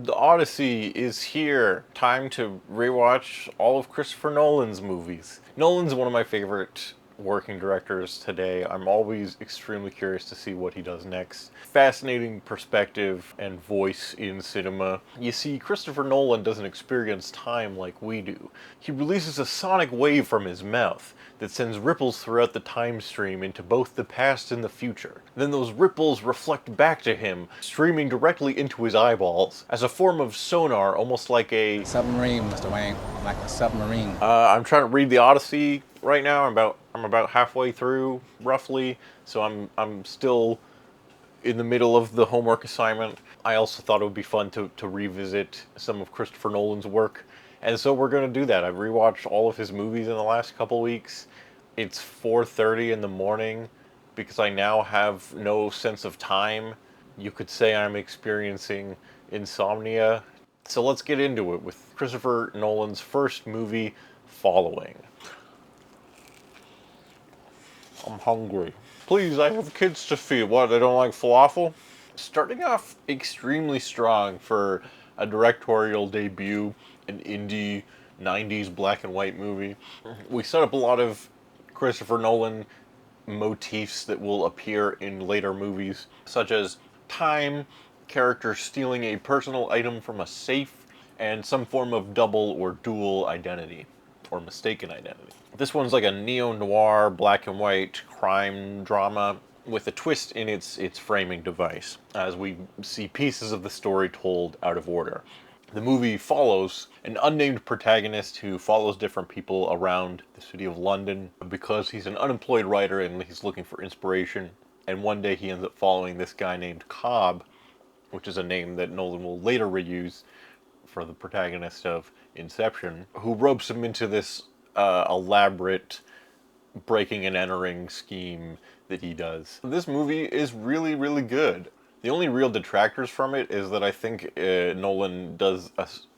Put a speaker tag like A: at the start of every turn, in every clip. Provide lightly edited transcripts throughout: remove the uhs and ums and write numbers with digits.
A: The Odyssey is here. Time to rewatch all of Christopher Nolan's movies. Nolan's one of my favorite working directors today. I'm always extremely curious to see what he does next. Fascinating perspective and voice in cinema. You see, Christopher Nolan doesn't experience time like we do. He releases a sonic wave from his mouth that sends ripples throughout the time stream into both the past and the future. Then those ripples reflect back to him, streaming directly into his eyeballs as a form of sonar, almost like a
B: Submarine, Mr. Wayne, like a submarine.
A: I'm trying to read the Odyssey right now. I'm about halfway through, roughly. So I'm still in the middle of the homework assignment. I also thought it would be fun to revisit some of Christopher Nolan's work. And so we're going to do that. I've rewatched all of his movies in the last couple weeks. It's 4:30 in the morning because I now have no sense of time. You could say I'm experiencing insomnia. So let's get into it with Christopher Nolan's first movie, Following. I'm hungry. Please, I have kids to feed. What, they don't like falafel? Starting off extremely strong for a directorial debut, an indie 90s black and white movie. We set up a lot of Christopher Nolan motifs that will appear in later movies, such as time, characters stealing a personal item from a safe, and some form of double or dual identity, or mistaken identity. This one's like a neo-noir, black and white crime drama with a twist in its framing device, as we see pieces of the story told out of order. The movie follows an unnamed protagonist who follows different people around the city of London because he's an unemployed writer and he's looking for inspiration. And one day he ends up following this guy named Cobb, which is a name that Nolan will later reuse for the protagonist of Inception, who ropes him into this elaborate breaking and entering scheme that he does. This movie is really, really good. The only real detractors from it is that I think Nolan does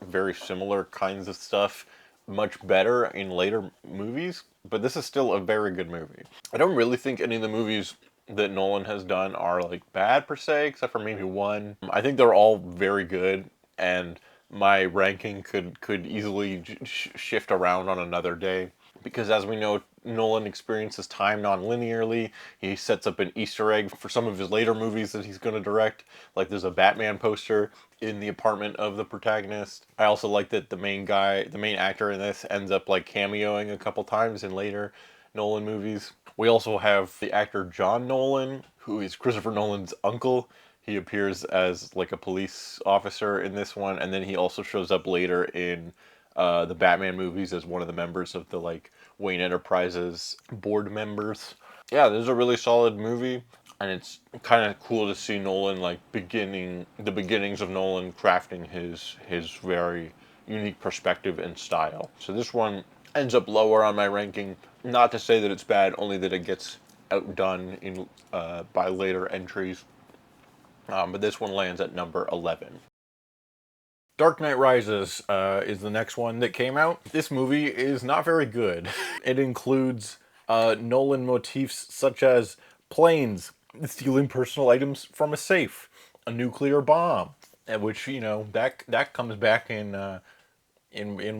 A: very similar kinds of stuff much better in later movies, but this is still a very good movie. I don't really think any of the movies that Nolan has done are like bad per se, except for maybe one. I think they're all very good, and my ranking could easily shift around on another day because, as we know, Nolan experiences time non-linearly. He sets up an Easter egg for some of his later movies that he's going to direct. Like there's a Batman poster in the apartment of the protagonist. I also like that the main actor in this ends up like cameoing a couple times in later Nolan movies. We also have the actor John Nolan, who is Christopher Nolan's uncle. He appears as like a police officer in this one, and then he also shows up later in the Batman movies as one of the members of the like Wayne Enterprises board members. Yeah, this is a really solid movie, and it's kind of cool to see Nolan like the beginnings of Nolan crafting his very unique perspective and style. So this one ends up lower on my ranking. Not to say that it's bad, only that it gets outdone in by later entries. But this one lands at number 11. Dark Knight Rises is the next one that came out. This movie is not very good. It includes Nolan motifs such as planes stealing personal items from a safe, a nuclear bomb, which that comes back in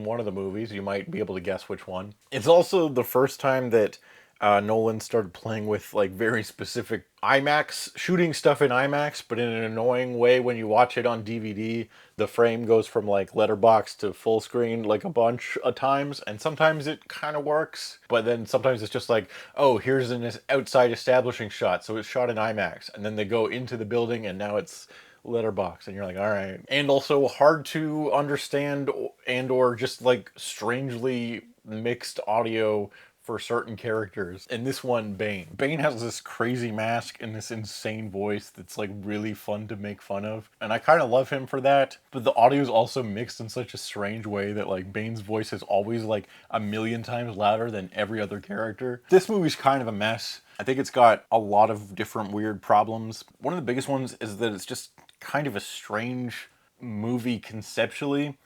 A: one of the movies. You might be able to guess which one. It's also the first time that Nolan started playing with like very specific iMax, shooting stuff in iMax, but in an annoying way. When you watch it on DVD, the frame goes from like letterbox to full screen like a bunch of times, and sometimes it kind of works, but then sometimes it's just like, oh, here's an outside establishing shot, so it's shot in iMax, and then they go into the building, and now it's letterbox, and you're like, all right. And also hard to understand and or just like strangely mixed audio for certain characters. In this one, Bane has this crazy mask and this insane voice that's like really fun to make fun of, and I kind of love him for that. But the audio is also mixed in such a strange way that like Bane's voice is always like a million times louder than every other character. This movie's kind of a mess. I think it's got a lot of different weird problems. One of the biggest ones is that it's just kind of a strange movie conceptually,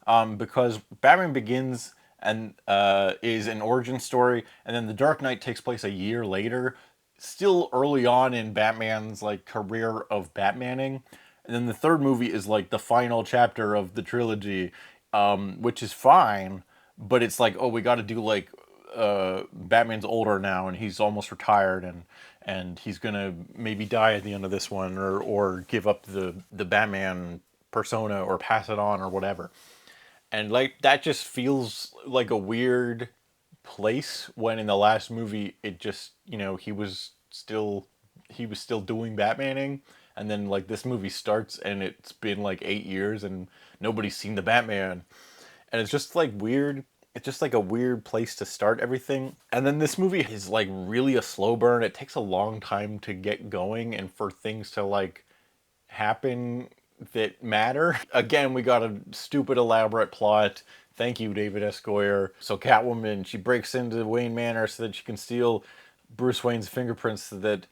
A: because Batman Begins and is an origin story, and then The Dark Knight takes place a year later, still early on in Batman's like career of Batmaning, And then the third movie is like the final chapter of the trilogy, which is fine, but it's like, oh, we got to do like Batman's older now and he's almost retired, and he's gonna maybe die at the end of this one, or give up the Batman persona or pass it on or whatever. And like that just feels like a weird place when in the last movie it just, he was still doing Batmaning, and then like this movie starts and it's been like 8 years and nobody's seen the Batman, and it's just like weird. It's just like a weird place to start everything. And then this movie is like really a slow burn. It takes a long time to get going and for things to like happen that matter. Again, we got a stupid elaborate plot. Thank you, David S. Goyer. So Catwoman, she breaks into Wayne Manor so that she can steal Bruce Wayne's fingerprints so that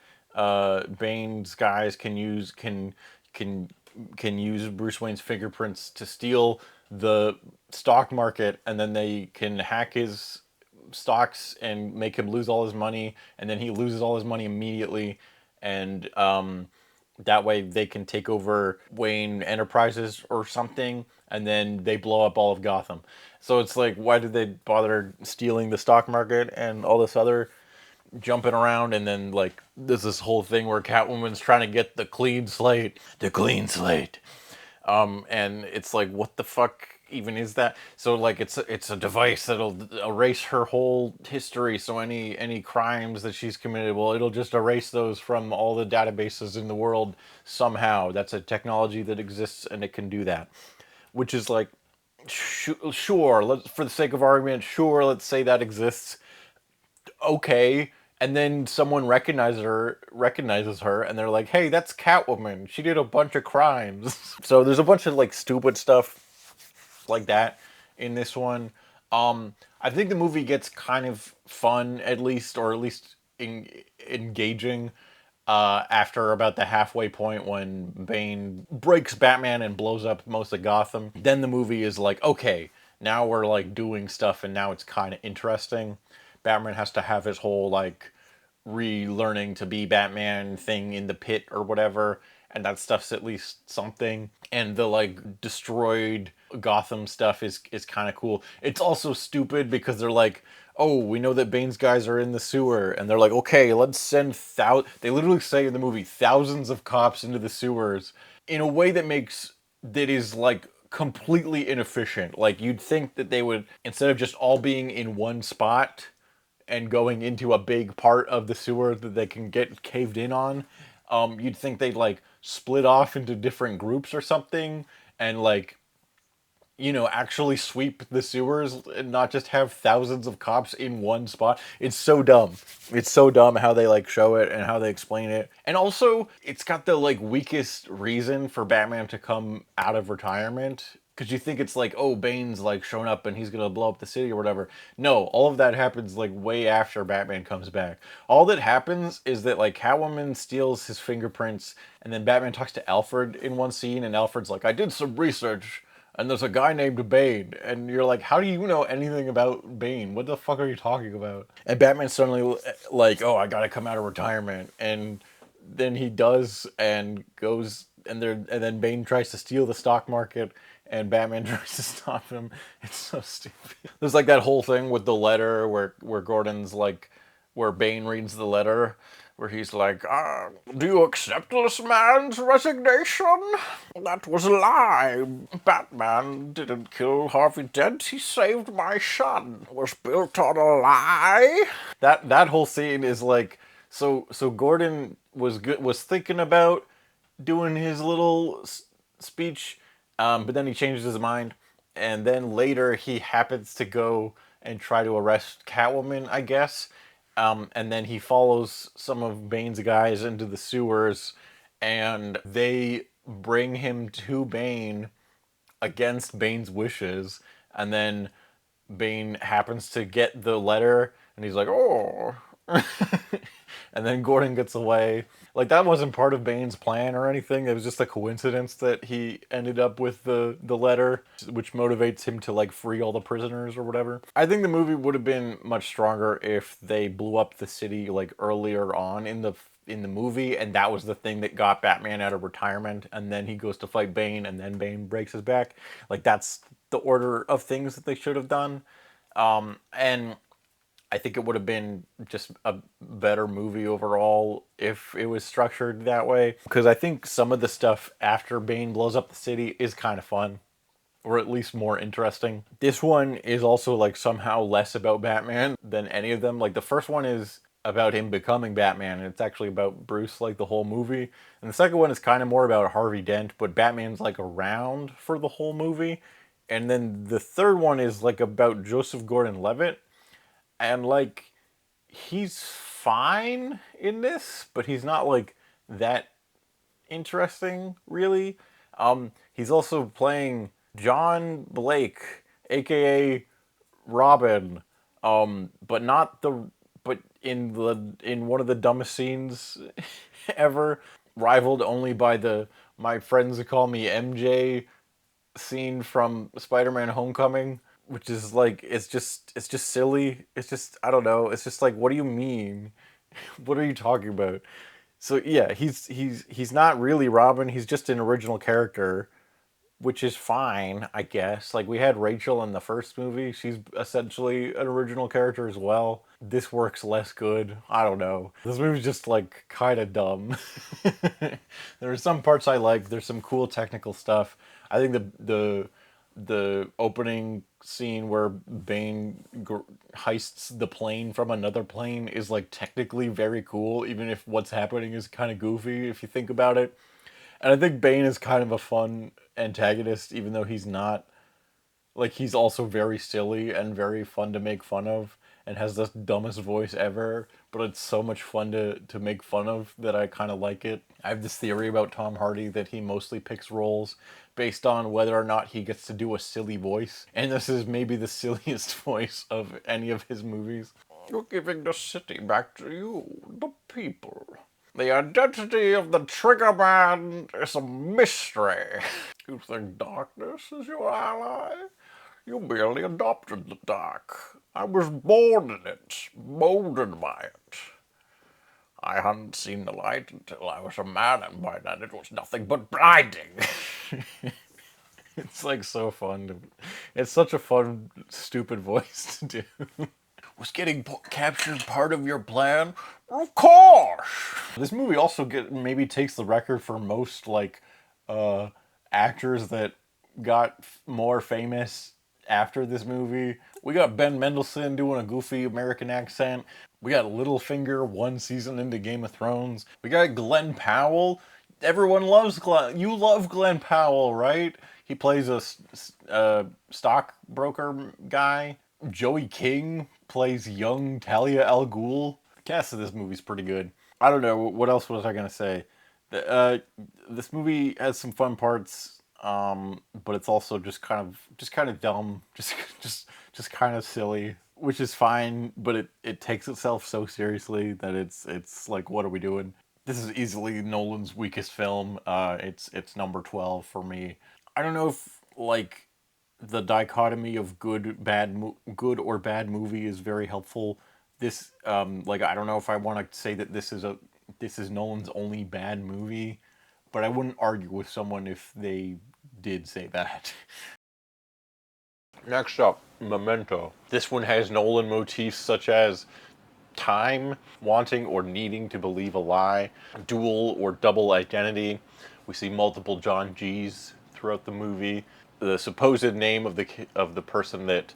A: Bane's guys can use Bruce Wayne's fingerprints to steal the stock market, and then they can hack his stocks and make him lose all his money, and then he loses all his money immediately, and that way they can take over Wayne Enterprises or something, and then they blow up all of Gotham. So it's like, why did they bother stealing the stock market and all this other jumping around? And then like there's this whole thing where Catwoman's trying to get the clean slate, and it's like, what the fuck even is that? So like it's a device that'll erase her whole history. So any crimes that she's committed, well, it'll just erase those from all the databases in the world somehow. That's a technology that exists and it can do that, which is like, sure, let's, for the sake of argument, sure, let's say that exists. Okay. And then someone recognizes her, and they're like, "Hey, that's Catwoman. She did a bunch of crimes." So there's a bunch of like stupid stuff like that in this one. I think the movie gets kind of fun, at least, or at least engaging, after about the halfway point when Bane breaks Batman and blows up most of Gotham. Then the movie is like, okay, now we're like doing stuff, and now it's kind of interesting. Batman has to have his whole like relearning to be Batman thing in the pit or whatever, and that stuff's at least something. And the like destroyed Gotham stuff is kind of cool. It's also stupid because they're like, oh, we know that Bane's guys are in the sewer, and they're like, okay, let's send they literally say in the movie thousands of cops into the sewers in a way that is like completely inefficient. Like, you'd think that they would, instead of just all being in one spot and going into a big part of the sewer that they can get caved in on, you'd think they'd like split off into different groups or something, and like, actually sweep the sewers and not just have thousands of cops in one spot. It's so dumb. It's so dumb how they like show it and how they explain it. And also, it's got the like weakest reason for Batman to come out of retirement. Because you think it's like, oh, Bane's like shown up and he's gonna blow up the city or whatever. No, all of that happens like way after Batman comes back. All that happens is that like Catwoman steals his fingerprints, and then Batman talks to Alfred in one scene, and Alfred's like, I did some research, and there's a guy named Bane. And you're like, how do you know anything about Bane? What the fuck are you talking about? And Batman's suddenly like, oh, I gotta come out of retirement. And then he does, and goes, and then Bane tries to steal the stock market, and Batman tries to stop him. It's so stupid. There's like that whole thing with the letter where Gordon's like, where Bane reads the letter, where he's like, do you accept this man's resignation? That was a lie. Batman didn't kill Harvey Dent. He saved my son. It was built on a lie. That whole scene is like, so Gordon was thinking about doing his little speech, but then he changes his mind, and then later he happens to go and try to arrest Catwoman, I guess. And then he follows some of Bane's guys into the sewers, and they bring him to Bane against Bane's wishes. And then Bane happens to get the letter, and he's like, oh. And then Gordon gets away. Like, that wasn't part of Bane's plan or anything. It was just a coincidence that he ended up with the letter, which motivates him to like free all the prisoners or whatever. I think the movie would have been much stronger if they blew up the city like earlier on in the in the movie, and that was the thing that got Batman out of retirement, and then he goes to fight Bane, and then Bane breaks his back. Like, that's the order of things that they should have done. And I think it would have been just a better movie overall if it was structured that way. Because I think some of the stuff after Bane blows up the city is kind of fun, or at least more interesting. This one is also like somehow less about Batman than any of them. Like the first one is about him becoming Batman, and it's actually about Bruce like the whole movie. And the second one is kind of more about Harvey Dent, but Batman's like around for the whole movie. And then the third one is like about Joseph Gordon-Levitt, and like he's fine in this, but he's not like that interesting really. He's also playing John Blake, aka Robin, but not the but in one of the dumbest scenes ever, rivaled only by the "my friends call me MJ" scene from Spider-Man: Homecoming, which is like it's just silly. It's just, I don't know. It's just like, what do you mean? What are you talking about? So yeah, he's not really Robin. He's just an original character, which is fine, I guess. Like we had Rachel in the first movie. She's essentially an original character as well. This works less good. I don't know. This movie's just like kind of dumb. There are some parts I like. There's some cool technical stuff. I think the opening scene where Bane heists the plane from another plane is like technically very cool, even if what's happening is kind of goofy if you think about it. And I think Bane is kind of a fun antagonist, even though he's not. Like, he's also very silly and very fun to make fun of, and has the dumbest voice ever, but it's so much fun to make fun of that I kind of like it. I have this theory about Tom Hardy that he mostly picks roles based on whether or not he gets to do a silly voice, and this is maybe the silliest voice of any of his movies. You're giving the city back to you, the people. The identity of the Trigger Man is a mystery. You think darkness is your ally? You merely adopted the dark. I was born in it, molded by it. I hadn't seen the light until I was a man, and by then it was nothing but blinding. It's like so fun. It's such a fun, stupid voice to do. Was getting captured part of your plan? Of course. This movie also maybe takes the record for most like actors that got more famous after this movie. We got Ben Mendelsohn doing a goofy American accent. We got Littlefinger one season into Game of Thrones. We got Glenn Powell. Everyone loves Glenn. You love Glenn Powell, right? He plays a stockbroker guy. Joey King plays young Talia al Ghul. The cast of this movie's pretty good. I don't know, what else was I gonna say? This movie has some fun parts, but it's also just kind of dumb, just kind of silly, which is fine. But it takes itself so seriously that it's like, what are we doing? This is easily Nolan's weakest film. It's number 12 for me. I don't know if like the dichotomy of good or bad movie is very helpful. This like, I don't know if I want to say that this is Nolan's only bad movie, but I wouldn't argue with someone if they did say that. Next up, Memento. This one has Nolan motifs such as time, wanting or needing to believe a lie, dual or double identity. We see multiple John G's throughout the movie. The supposed name of the person that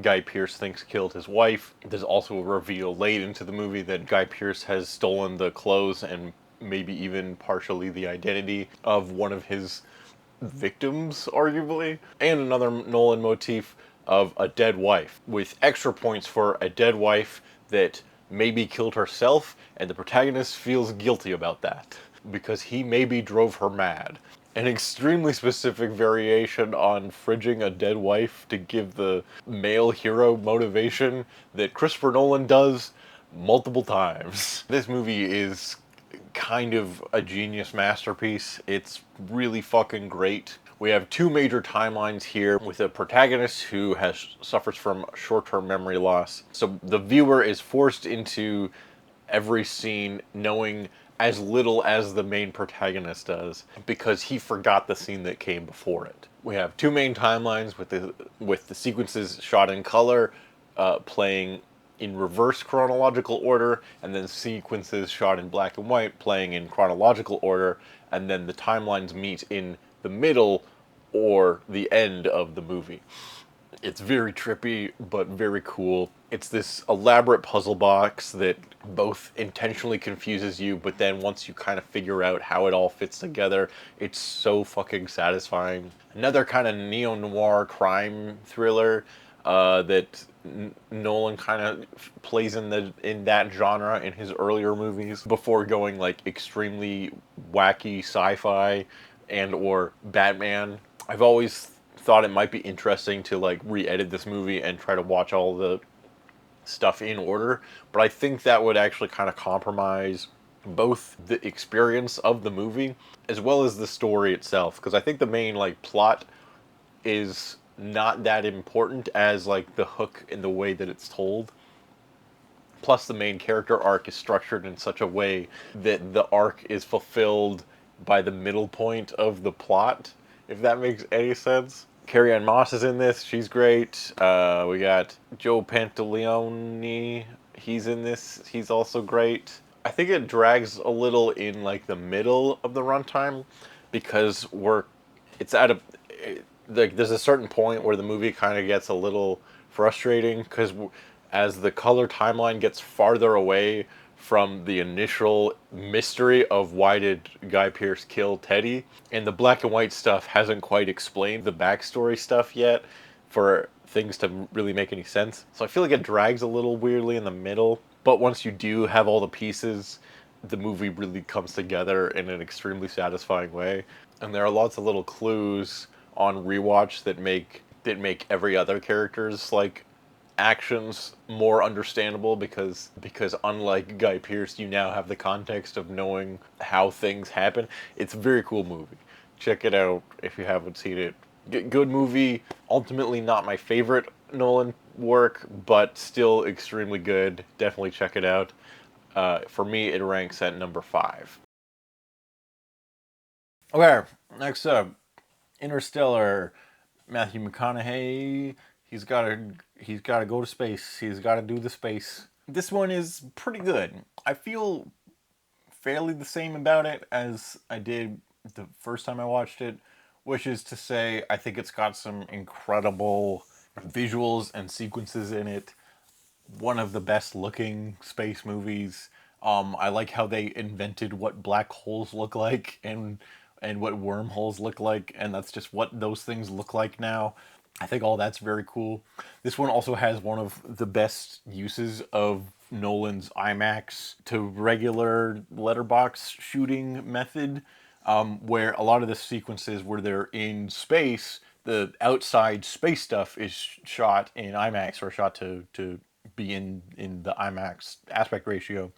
A: Guy Pearce thinks killed his wife. There's also a reveal late into the movie that Guy Pearce has stolen the clothes and maybe even partially the identity of one of his victims, arguably. And another Nolan motif of a dead wife, with extra points for a dead wife that maybe killed herself, and the protagonist feels guilty about that because he maybe drove her mad. An extremely specific variation on fridging a dead wife to give the male hero motivation that Christopher Nolan does multiple times. This movie is kind of a genius masterpiece. It's really fucking great. We have two major timelines here with a protagonist who suffers from short-term memory loss. So the viewer is forced into every scene knowing as little as the main protagonist does because he forgot the scene that came before it. We have two main timelines with the sequences shot in color, playing in reverse chronological order, and then sequences shot in black and white playing in chronological order, and then the timelines meet in the middle or the end of the movie. It's very trippy, but very cool. It's this elaborate puzzle box that both intentionally confuses you, but then once you kind of figure out how it all fits together, it's so fucking satisfying. Another kind of neo-noir crime thriller that Nolan kind of plays in that genre in his earlier movies before going like extremely wacky sci-fi and or Batman. I've always thought it might be interesting to like re-edit this movie and try to watch all the stuff in order, but I think that would actually kind of compromise both the experience of the movie as well as the story itself, because I think the main like plot is not that important as like the hook in the way that it's told. Plus the main character arc is structured in such a way that the arc is fulfilled by the middle point of the plot, if that makes any sense. Carrie-Anne Moss is in this. She's great. We got Joe Pantoliano. He's in this. He's also great. I think it drags a little in like the middle of the runtime because it's at a like there's a certain point where the movie kind of gets a little frustrating because as the color timeline gets farther away from the initial mystery of why did Guy Pearce kill Teddy, and the black and white stuff hasn't quite explained the backstory stuff yet for things to really make any sense. So I feel like it drags a little weirdly in the middle, but once you do have all the pieces, the movie really comes together in an extremely satisfying way. And there are lots of little clues on rewatch that make every other character's like actions more understandable because unlike Guy Pearce, you now have the context of knowing how things happen. It's a very cool movie. Check it out if you haven't seen it. Good movie. Ultimately not my favorite Nolan work, but still extremely good. Definitely check it out. For me, it ranks at number 5. Okay, next up, Interstellar. Matthew McConaughey. He's got to go to space. He's got to do the space. This one is pretty good. I feel fairly the same about it as I did the first time I watched it, which is to say, I think it's got some incredible visuals and sequences in it. One of the best looking space movies. I like how they invented what black holes look like and what wormholes look like, and that's just what those things look like now. I think all that's very cool. This one also has one of the best uses of Nolan's IMAX to regular letterbox shooting method, where a lot of the sequences where they're in space, the outside space stuff is shot in IMAX or shot to be in the IMAX aspect ratio.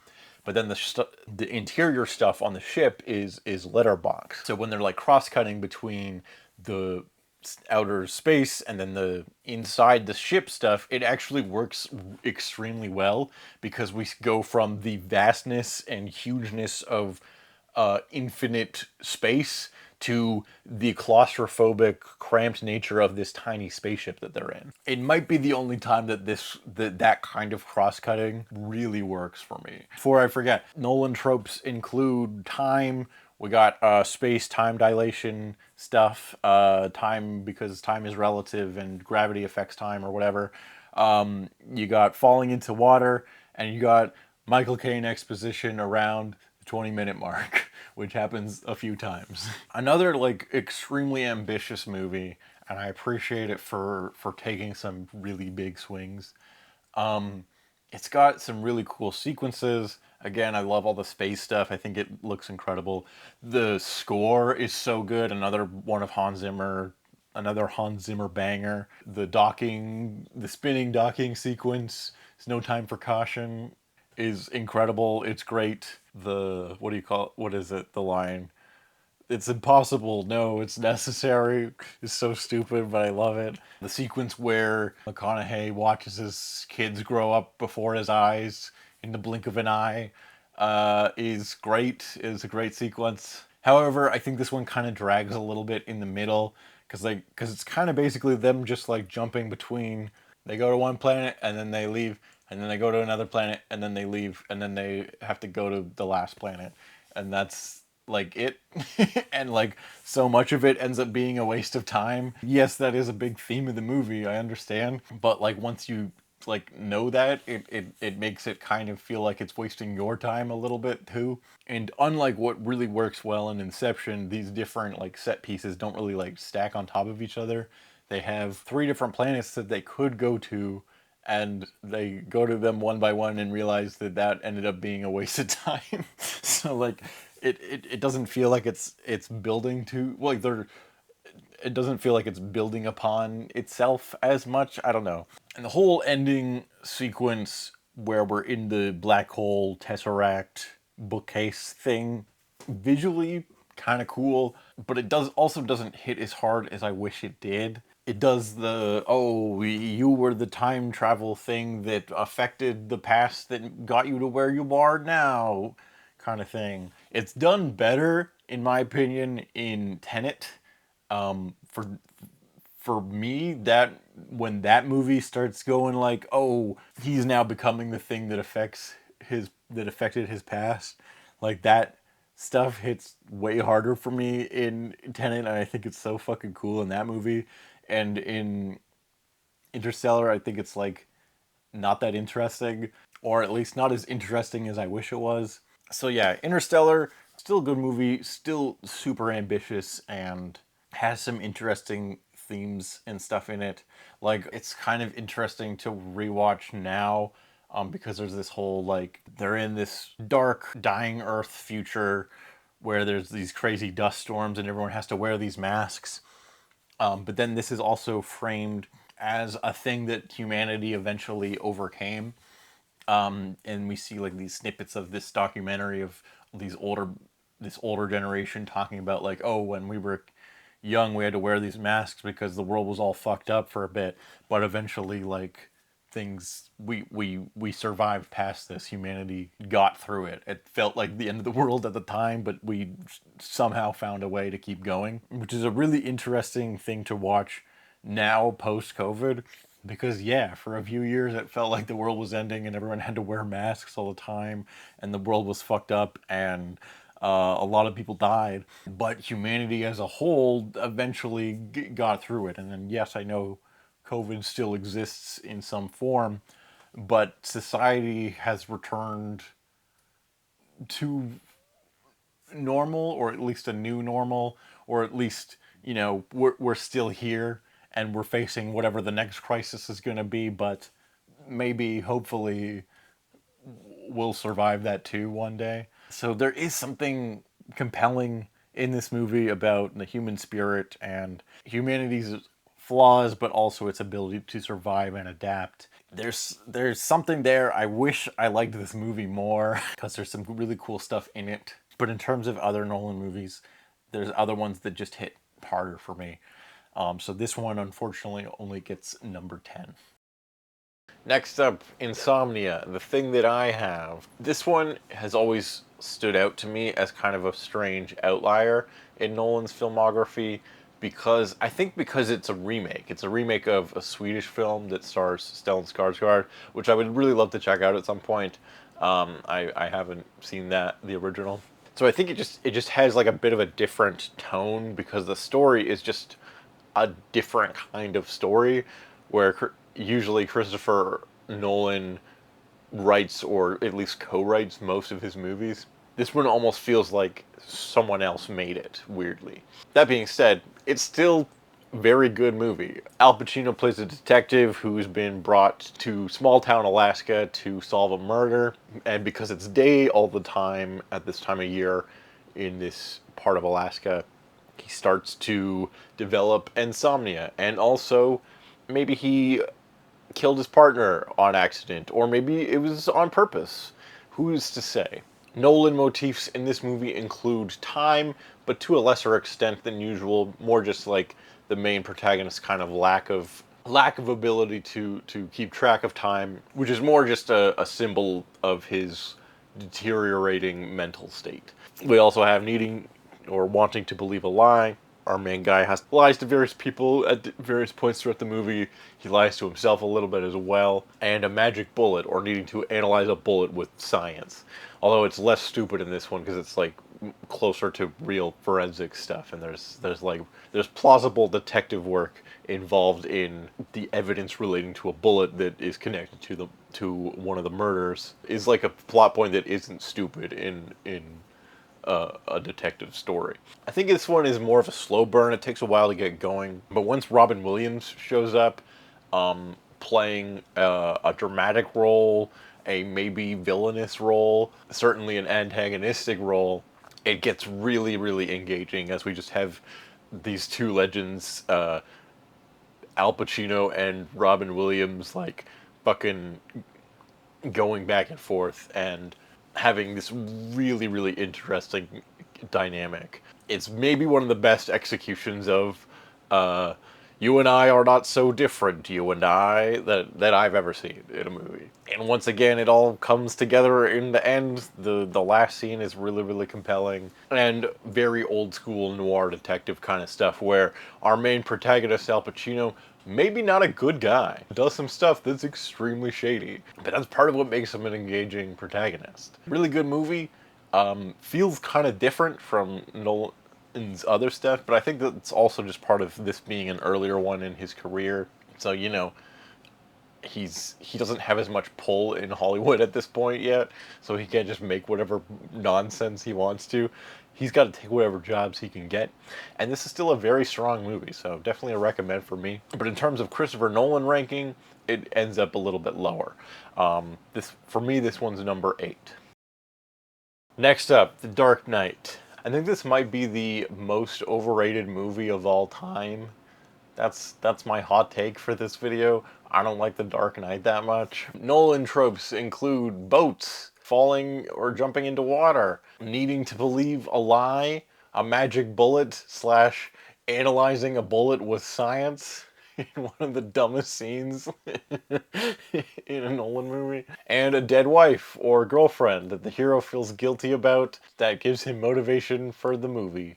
A: But then the interior stuff on the ship is letterbox. So when they're like cross cutting between the outer space and then the inside the ship stuff, it actually works extremely well because we go from the vastness and hugeness of infinite space to the claustrophobic, cramped nature of this tiny spaceship that they're in. It might be the only time that that kind of cross-cutting really works for me. Before I forget, Nolan tropes include time. We got space time dilation stuff, time because time is relative and gravity affects time or whatever. You got falling into water, and you got Michael Caine exposition around the 20-minute mark, which happens a few times. Another like extremely ambitious movie, and I appreciate it for taking some really big swings. It's got some really cool sequences. Again, I love all the space stuff. I think it looks incredible. The score is so good. Another Hans Zimmer banger. The spinning docking sequence, It's No Time for Caution, is incredible. It's great. What do you call it? What is it? The line, it's impossible. No, it's necessary. It's so stupid, but I love it. The sequence where McConaughey watches his kids grow up before his eyes in the blink of an eye is great. Is a great sequence. However, I think this one kind of drags a little bit in the middle because it's kind of basically them just like jumping between. They go to one planet and then they leave, and then they go to another planet and then they leave, and then they have to go to the last planet, and that's like it. And like so much of it ends up being a waste of time. Yes, that is a big theme of the movie, I understand, but like once you like know that, it makes it kind of feel like it's wasting your time a little bit too. And unlike what really works well in Inception, these different like set pieces don't really like stack on top of each other. They have three different planets that they could go to, and they go to them one by one and realize that that ended up being a waste of time. So like it doesn't feel like it's building to like they're it doesn't feel like it's building upon itself as much. I don't know. And the whole ending sequence where we're in the black hole tesseract bookcase thing, visually kind of cool, but it doesn't hit as hard as I wish it did. It does the you were the time travel thing that affected the past that got you to where you are now kind of thing. It's done better in my opinion in Tenet. For me, that when that movie starts going like, oh, he's now becoming the thing that affected his past, like that stuff hits way harder for me in Tenet, and I think it's so fucking cool in that movie. And in Interstellar, I think it's like not that interesting, or at least not as interesting as I wish it was. So yeah, Interstellar, still a good movie, still super ambitious, and has some interesting themes and stuff in it. Like it's kind of interesting to rewatch now, because there's this whole like they're in this dark, dying Earth future where there's these crazy dust storms and everyone has to wear these masks. But then this is also framed as a thing that humanity eventually overcame. And we see like these snippets of this documentary of these older this older generation talking about like, oh, when we were young we had to wear these masks because the world was all fucked up for a bit, but eventually like things we survived past this. Humanity got through it. It felt like the end of the world at the time, but we somehow found a way to keep going, which is a really interesting thing to watch now post COVID. Because yeah, for a few years it felt like the world was ending and everyone had to wear masks all the time and the world was fucked up, and a lot of people died, but humanity as a whole eventually got through it. And then yes, I know COVID still exists in some form, but society has returned to normal, or at least a new normal, or at least, you know, we're still here and we're facing whatever the next crisis is going to be, but maybe hopefully we'll survive that too one day. So there is something compelling in this movie about the human spirit and humanity's flaws, but also its ability to survive and adapt. There's something there. I wish I liked this movie more because there's some really cool stuff in it. But in terms of other Nolan movies, there's other ones that just hit harder for me. So this one, unfortunately, only gets number 10. Next up, Insomnia, the thing that I have. This one has always stood out to me as kind of a strange outlier in Nolan's filmography because I think because it's a remake. It's a remake of a Swedish film that stars Stellan Skarsgård, which I would really love to check out at some point. I haven't seen the original. So I think it just has like a bit of a different tone because the story is just a different kind of story where usually Christopher Nolan writes or at least co-writes most of his movies. This one almost feels like someone else made it, weirdly. That being said, it's still a very good movie. Al Pacino plays a detective who's been brought to small town Alaska to solve a murder, and because it's day all the time at this time of year in this part of Alaska, he starts to develop insomnia, and also maybe he killed his partner on accident, or maybe it was on purpose. Who's to say? Nolan motifs in this movie include time, but to a lesser extent than usual, more just like the main protagonist's kind of lack of lack of ability to keep track of time, which is more just a symbol of his deteriorating mental state. We also have needing or wanting to believe a lie. Our main guy lies to various people at various points throughout the movie. He lies to himself a little bit as well. And a magic bullet, or needing to analyze a bullet with science. Although it's less stupid in this one because it's like closer to real forensic stuff, and there's plausible detective work involved in the evidence relating to a bullet that is connected to one of the murders. Is like a plot point that isn't stupid in a detective story. I think this one is more of a slow burn. It takes a while to get going, but once Robin Williams shows up, playing a dramatic role, a maybe villainous role, certainly an antagonistic role, it gets really, really engaging as we just have these two legends, Al Pacino and Robin Williams, like fucking going back and forth and having this really, really interesting dynamic. It's maybe one of the best executions of uh, you and I are not so different, you and I, that I've ever seen in a movie. And once again, it all comes together in the end. The last scene is really, really compelling and very old school noir detective kind of stuff where our main protagonist, Al Pacino, maybe not a good guy, does some stuff that's extremely shady, but that's part of what makes him an engaging protagonist. Really good movie. Feels kind of different from Nolan's other stuff, but I think that's also just part of this being an earlier one in his career. So, he doesn't have as much pull in Hollywood at this point yet, so he can't just make whatever nonsense he wants to. He's got to take whatever jobs he can get, and this is still a very strong movie, so definitely a recommend for me. But in terms of Christopher Nolan ranking, it ends up a little bit lower. This for me, this one's number 8. Next up, The Dark Knight. I think this might be the most overrated movie of all time. That's my hot take for this video. I don't like The Dark Knight that much. Nolan tropes include boats, falling or jumping into water, needing to believe a lie, a magic bullet slash analyzing a bullet with science in one of the dumbest scenes in a Nolan movie, and a dead wife or girlfriend that the hero feels guilty about that gives him motivation for the movie.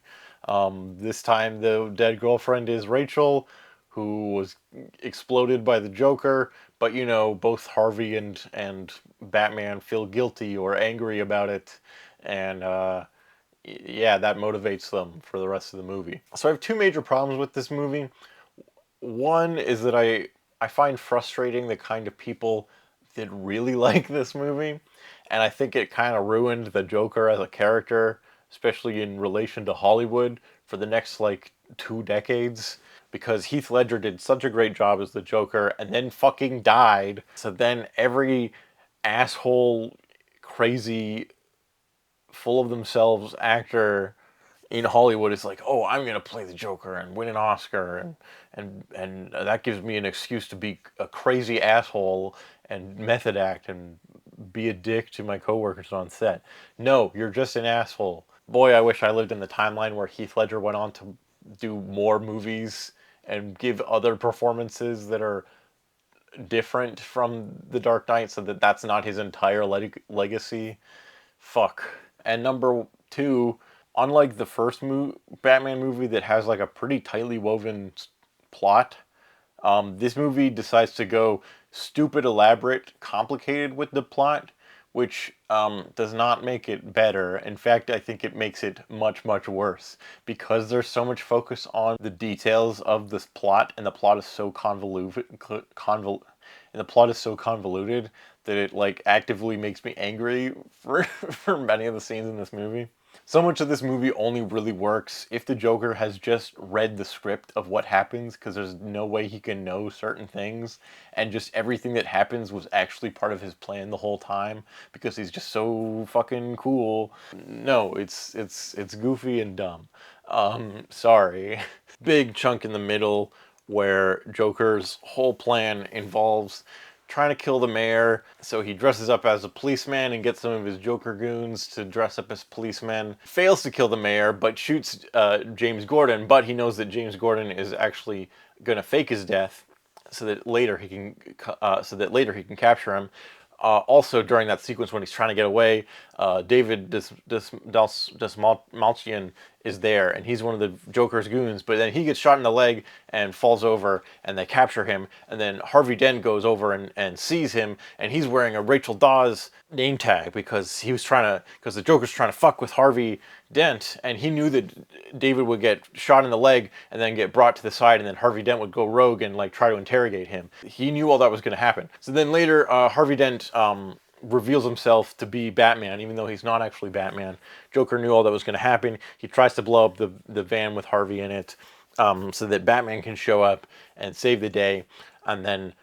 A: This time the dead girlfriend is Rachel, who was exploded by the Joker, but both Harvey and Batman feel guilty or angry about it, and yeah, that motivates them for the rest of the movie. So I have two major problems with this movie. One is that I find frustrating the kind of people that really like this movie, and I think it kind of ruined the Joker as a character, especially in relation to Hollywood for the next like 2 decades, because Heath Ledger did such a great job as the Joker and then fucking died. So then every asshole, crazy, full of themselves actor in Hollywood is like, oh, I'm gonna play the Joker and win an Oscar, and that gives me an excuse to be a crazy asshole and method act and be a dick to my coworkers on set. No, you're just an asshole. Boy, I wish I lived in the timeline where Heath Ledger went on to do more movies and give other performances that are different from The Dark Knight, so that that's not his entire legacy. Fuck. And number 2, unlike the first Batman movie that has like a pretty tightly woven plot, this movie decides to go stupid, elaborate, complicated with the plot, which does not make it better. In fact, I think it makes it much, much worse because there's so much focus on the details of this plot, and the plot is so convoluted that it like actively makes me angry for for many of the scenes in this movie. So much of this movie only really works if the Joker has just read the script of what happens, because there's no way he can know certain things, and just everything that happens was actually part of his plan the whole time, because he's just so fucking cool. No, it's goofy and dumb. Sorry. Big chunk in the middle where Joker's whole plan involves trying to kill the mayor. So he dresses up as a policeman and gets some of his Joker goons to dress up as policemen. Fails to kill the mayor, but shoots James Gordon. But he knows that James Gordon is actually going to fake his death. so that later he can capture him. Also, during that sequence when he's trying to get away, David Malchian is there, and he's one of the Joker's goons. But then he gets shot in the leg and falls over, and they capture him. And then Harvey Dent goes over and sees him, and he's wearing a Rachel Dawes name tag because because the Joker's trying to fuck with Harvey Dent, and he knew that David would get shot in the leg and then get brought to the side, and then Harvey Dent would go rogue and like try to interrogate him. He knew all that was going to happen. So then later, Harvey Dent reveals himself to be Batman, even though he's not actually Batman. Joker knew all that was going to happen. He tries to blow up the van with Harvey in it, so that Batman can show up and save the day, and then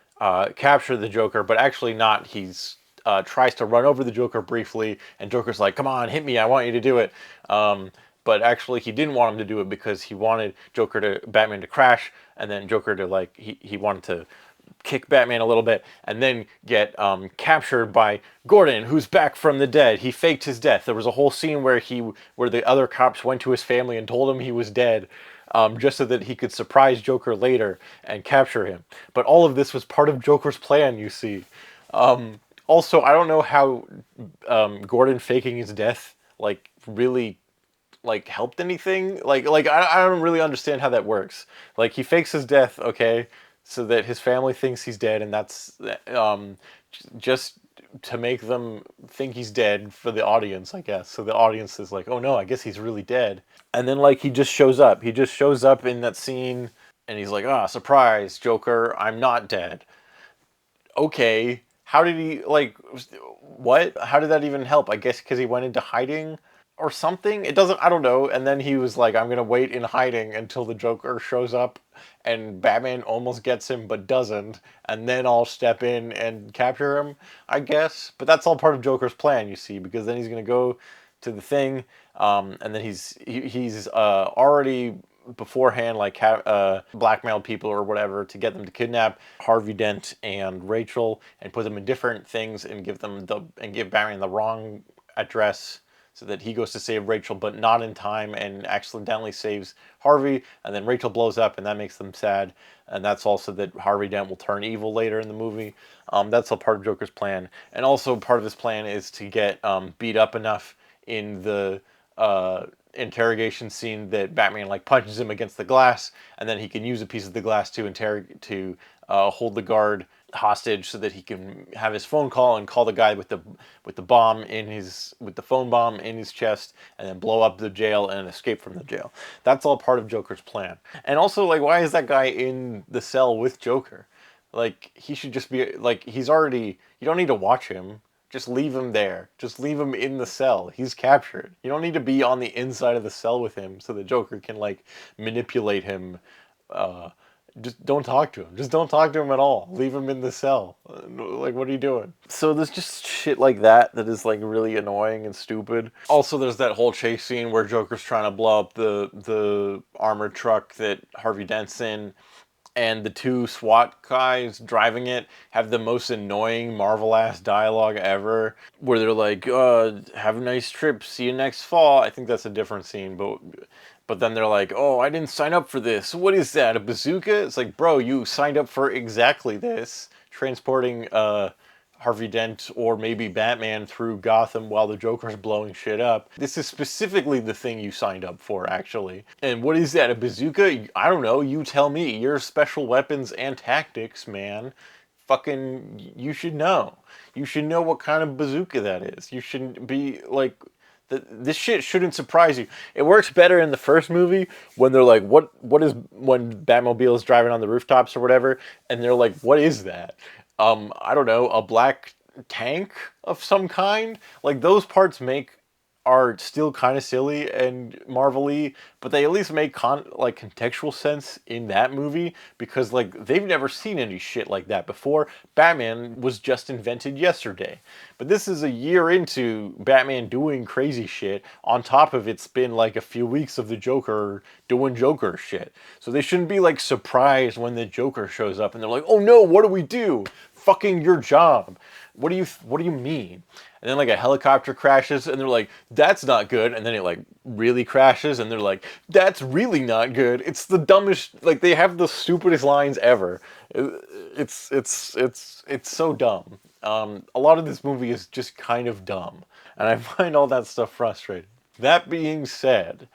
A: capture the Joker, but actually not. He's tries to run over the Joker briefly, and Joker's like, "Come on, hit me! I want you to do it." But actually, he didn't want him to do it because he wanted Batman to crash, and then Joker to like he wanted to kick Batman a little bit, and then get captured by Gordon, who's back from the dead. He faked his death. There was a whole scene where the other cops went to his family and told him he was dead. Just so that he could surprise Joker later and capture him. But all of this was part of Joker's plan, you see. Also, I don't know how Gordon faking his death like really like helped anything. I don't really understand how that works. Like he fakes his death, okay, so that his family thinks he's dead, and that's just to make them think he's dead for the audience, I guess. So the audience is like, oh no, I guess he's really dead. And then like he just shows up. He just shows up in that scene, and he's like, ah, surprise, Joker, I'm not dead. Okay. How did he, like, what? How did that even help? I guess because he went into hiding or something? It doesn't, I don't know. And then he was like, I'm going to wait in hiding until the Joker shows up, and Batman almost gets him but doesn't. And then I'll step in and capture him, I guess. But that's all part of Joker's plan, you see, because then he's going to go to the thing, and then he's already beforehand like blackmailed people or whatever to get them to kidnap Harvey Dent and Rachel and put them in different things and give Batman the wrong address so that he goes to save Rachel but not in time and accidentally saves Harvey, and then Rachel blows up and that makes them sad, and that's also that Harvey Dent will turn evil later in the movie. That's all part of Joker's plan, and also part of his plan is to get beat up enough in the interrogation scene that Batman like punches him against the glass, and then he can use a piece of the glass to hold the guard hostage so that he can have his phone call and call the guy with the phone bomb in his chest, and then blow up the jail and escape from the jail. That's all part of Joker's plan. And also, like, why is that guy in the cell with Joker? Like, he should just be like, you don't need to watch him. Just leave him there. Just leave him in the cell. He's captured. You don't need to be on the inside of the cell with him so the Joker can like manipulate him. Just don't talk to him. Just don't talk to him at all. Leave him in the cell. Like, what are you doing? So there's just shit like that is like really annoying and stupid. Also, there's that whole chase scene where Joker's trying to blow up the armored truck that Harvey Dent's in. And the two SWAT guys driving it have the most annoying Marvel-ass dialogue ever, where they're like, have a nice trip, see you next fall. I think that's a different scene, but then they're like, oh, I didn't sign up for this. What is that, a bazooka? It's like, bro, you signed up for exactly this. Transporting Harvey Dent or maybe Batman through Gotham while the Joker's blowing shit up. This is specifically the thing you signed up for, actually. And what is that, a bazooka? I don't know, you tell me. You're special weapons and tactics, man. Fucking, you should know. You should know what kind of bazooka that is. You shouldn't be, like, this shit shouldn't surprise you. It works better in the first movie when they're like, when Batmobile is driving on the rooftops or whatever, and they're like, what is that? I don't know, a black tank of some kind? Like, those parts are still kind of silly and Marvel-y, but they at least make contextual sense in that movie, because like they've never seen any shit like that before. Batman was just invented yesterday. But this is a year into Batman doing crazy shit. On top of it's been like a few weeks of the Joker doing Joker shit. So they shouldn't be like surprised when the Joker shows up and they're like, oh no, what do we do? Fucking your job. What do you mean? And then like a helicopter crashes and they're like, that's not good. And then it like really crashes and they're like, that's really not good. It's the dumbest, like they have the stupidest lines ever. It's so dumb. A lot of this movie is just kind of dumb, and I find all that stuff frustrating. That being said,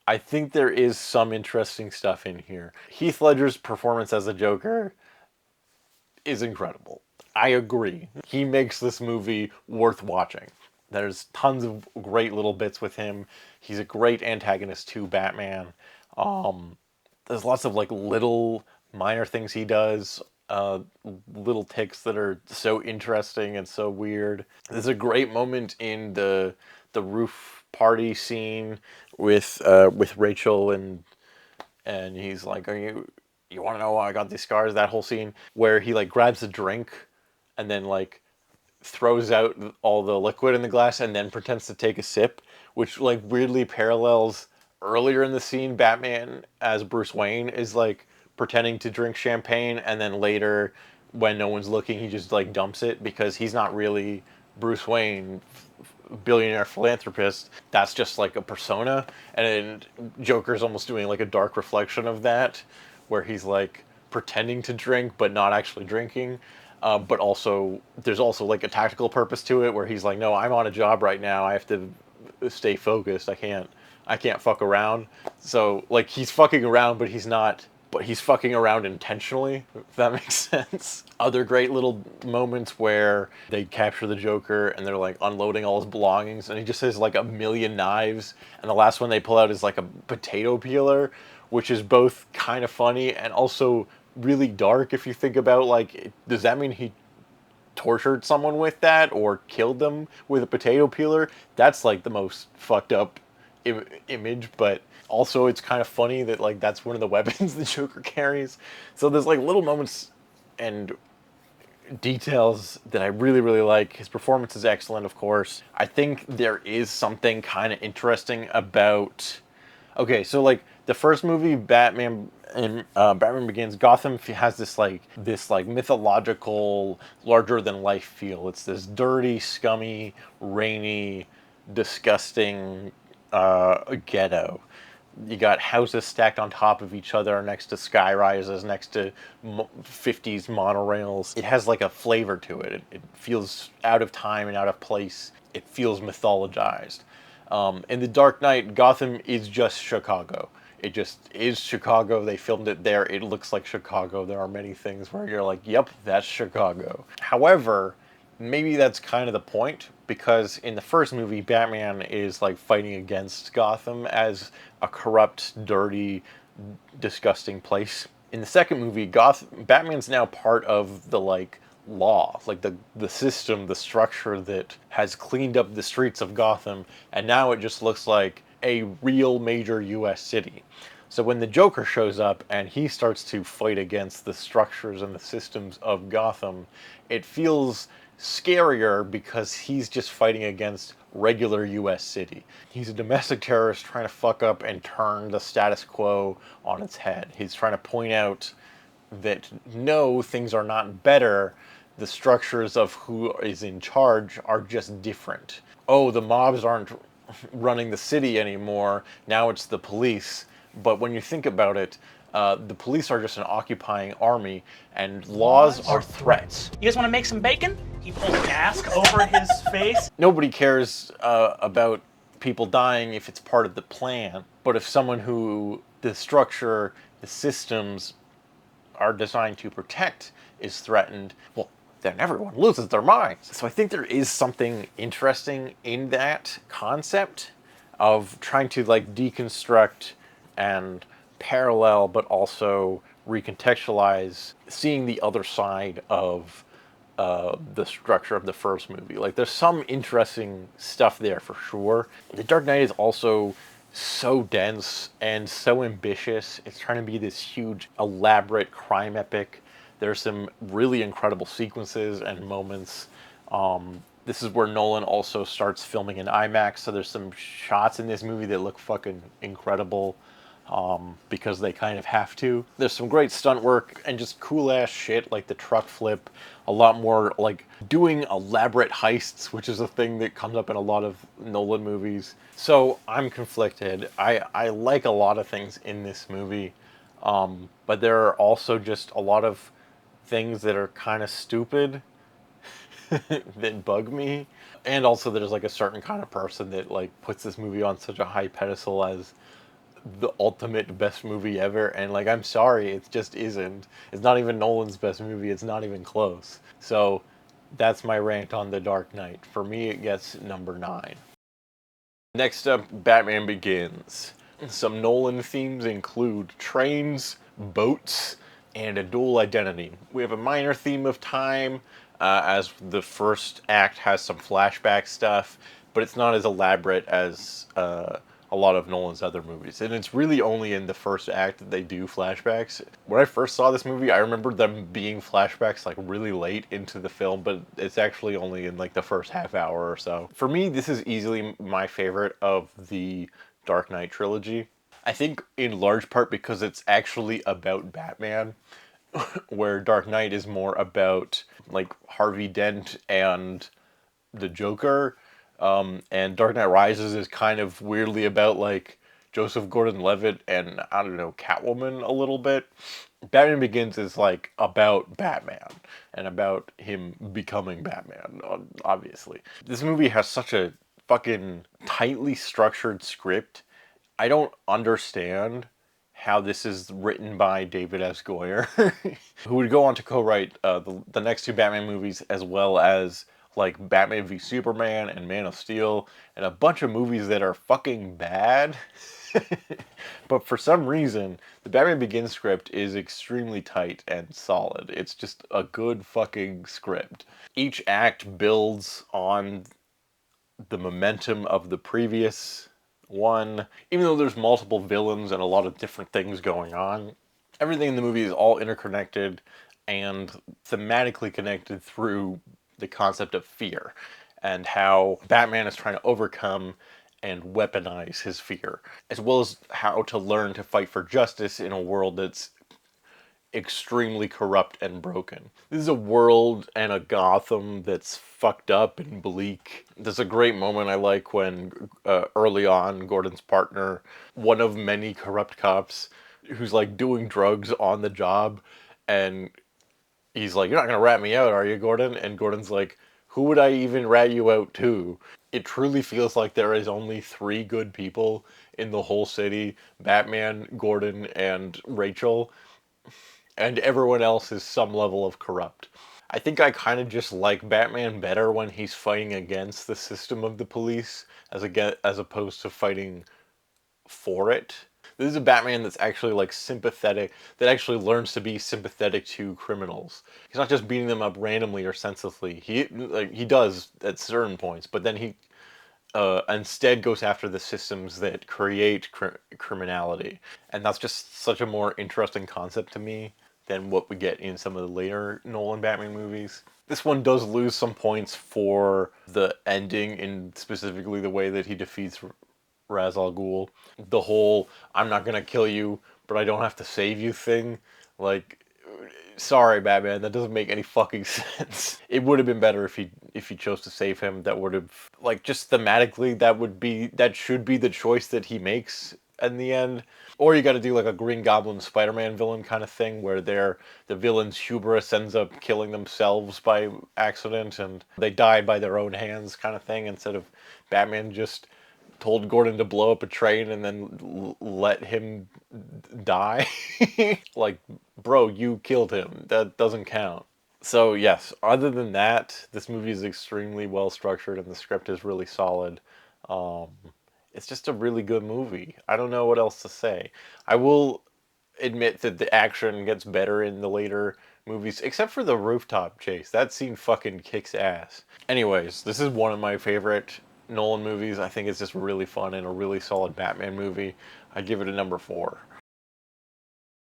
A: I think there is some interesting stuff in here. Heath Ledger's performance as a Joker is incredible. I agree. He makes this movie worth watching. There's tons of great little bits with him. He's a great antagonist to Batman. Um, there's lots of like little minor things he does, little ticks that are so interesting and so weird. There's a great moment in the roof party scene with Rachel and he's like, "Are you want to know why I got these scars?" That whole scene where he like grabs a drink and then like throws out all the liquid in the glass and then pretends to take a sip, which like weirdly parallels earlier in the scene. Batman as Bruce Wayne is like pretending to drink champagne, and then later when no one's looking he just like dumps it because he's not really Bruce Wayne, billionaire philanthropist. That's just like a persona, and Joker's almost doing like a dark reflection of that, where he's like pretending to drink but not actually drinking. But also, there's also like a tactical purpose to it, where he's like, "No, I'm on a job right now. I have to stay focused. I can't fuck around." So like he's fucking around, but he's not. But he's fucking around intentionally, if that makes sense. Other great little moments where they capture the Joker and they're like unloading all his belongings, and he just has like a million knives, and the last one they pull out is like a potato peeler, which is both kind of funny and also really dark if you think about like, does that mean he tortured someone with that or killed them with a potato peeler? That's like the most fucked up image, but also it's kind of funny that like that's one of the weapons the Joker carries. So there's like little moments and details that I really, really like. His performance is excellent, of course. I think there is something kind of interesting about. Okay, so like the first movie, Batman and Batman Begins, Gotham has this like mythological, larger than life feel. It's this dirty, scummy, rainy, disgusting ghetto. You got houses stacked on top of each other next to sky rises, next to 50s monorails. It has like a flavor to it. It feels out of time and out of place. It feels mythologized. In The Dark Knight, Gotham is just Chicago. It just is Chicago. They filmed it there. It looks like Chicago. There are many things where you're like, yep, that's Chicago. However, maybe that's kind of the point, because in the first movie, Batman is like fighting against Gotham as a corrupt, dirty, disgusting place. In the second movie, Batman's now part of the like law, like the system, the structure that has cleaned up the streets of Gotham, and now it just looks like a real major US city. So when the Joker shows up and he starts to fight against the structures and the systems of Gotham, it feels scarier because he's just fighting against regular US city. He's a domestic terrorist trying to fuck up and turn the status quo on its head. He's trying to point out that no, things are not better. The structures of who is in charge are just different. Oh, the mobs aren't running the city anymore. Now it's the police. But when you think about it, the police are just an occupying army, and laws are threats.
C: You guys want to make some bacon? He pulls a mask over his face.
A: Nobody cares about people dying if it's part of the plan. But if someone who the structure, the systems are designed to protect is threatened, well, then everyone loses their minds. So I think there is something interesting in that concept of trying to like deconstruct and parallel, but also recontextualize, seeing the other side of the structure of the first movie. Like, there's some interesting stuff there for sure. The Dark Knight is also so dense and so ambitious. It's trying to be this huge, elaborate crime epic. There's some really incredible sequences and moments. This is where Nolan also starts filming in IMaX, so there's some shots in this movie that look fucking incredible. Because they kind of have to. There's some great stunt work and just cool ass shit like the truck flip. A lot more like doing elaborate heists, which is a thing that comes up in a lot of Nolan movies. So I'm conflicted. I like a lot of things in this movie, but there are also just a lot of things that are kind of stupid that bug me. And also there's like a certain kind of person that like puts this movie on such a high pedestal as the ultimate best movie ever, and like I'm sorry, it just isn't. It's not even Nolan's best movie, it's not even close. So that's my rant on The Dark Knight. For me it gets number 9. Next up, Batman Begins. Some Nolan themes include trains, boats, and a dual identity. We have a minor theme of time, as the first act has some flashback stuff, but it's not as elaborate as a lot of Nolan's other movies. And it's really only in the first act that they do flashbacks. When I first saw this movie, I remember them being flashbacks like really late into the film, but it's actually only in like the first half hour or so. For me, this is easily my favorite of the Dark Knight trilogy. I think in large part because it's actually about Batman, where Dark Knight is more about like Harvey Dent and the Joker, and Dark Knight Rises is kind of weirdly about like Joseph Gordon-Levitt and I don't know, Catwoman a little bit. Batman Begins is like about Batman and about him becoming Batman, obviously. This movie has such a fucking tightly structured script. I don't understand how this is written by David S. Goyer, who would go on to co-write the next two Batman movies, as well as like Batman v Superman and Man of Steel, and a bunch of movies that are fucking bad. But for some reason, the Batman Begins script is extremely tight and solid. It's just a good fucking script. Each act builds on the momentum of the previous one. Even though there's multiple villains and a lot of different things going on, everything in the movie is all interconnected and thematically connected through the concept of fear and how Batman is trying to overcome and weaponize his fear, as well as how to learn to fight for justice in a world that's extremely corrupt and broken. This is a world and a Gotham that's fucked up and bleak. There's a great moment I like when early on Gordon's partner, one of many corrupt cops, who's like doing drugs on the job, and he's like, "You're not gonna rat me out, are you, Gordon?" And Gordon's like, "Who would I even rat you out to?" It truly feels like there is only 3 good people in the whole city: Batman, Gordon, and Rachel, and everyone else is some level of corrupt. I think I kind of just like Batman better when he's fighting against the system of the police as opposed to fighting for it. This is a Batman that's actually like sympathetic, that actually learns to be sympathetic to criminals. He's not just beating them up randomly or senselessly. He does at certain points, but then he instead goes after the systems that create criminality, and that's just such a more interesting concept to me than what we get in some of the later Nolan Batman movies. This one does lose some points for the ending, in specifically the way that he defeats Ra's al Ghul. The whole "I'm not gonna kill you, but I don't have to save you" thing. Like, sorry, Batman, that doesn't make any fucking sense. It would have been better if he chose to save him. That would have, like, just thematically, that should be the choice that he makes in the end. Or you got to do like a Green Goblin Spider-Man villain kind of thing, where the villain's hubris ends up killing themselves by accident and they die by their own hands kind of thing, instead of Batman just told Gordon to blow up a train and then let him die. Like, bro, you killed him. That doesn't count. So yes, other than that, this movie is extremely well structured and the script is really solid. Um, it's just a really good movie. I don't know what else to say. I will admit that the action gets better in the later movies, except for the rooftop chase. That scene fucking kicks ass. Anyways, this is one of my favorite Nolan movies. I think it's just really fun and a really solid Batman movie. I'd give it a number 4.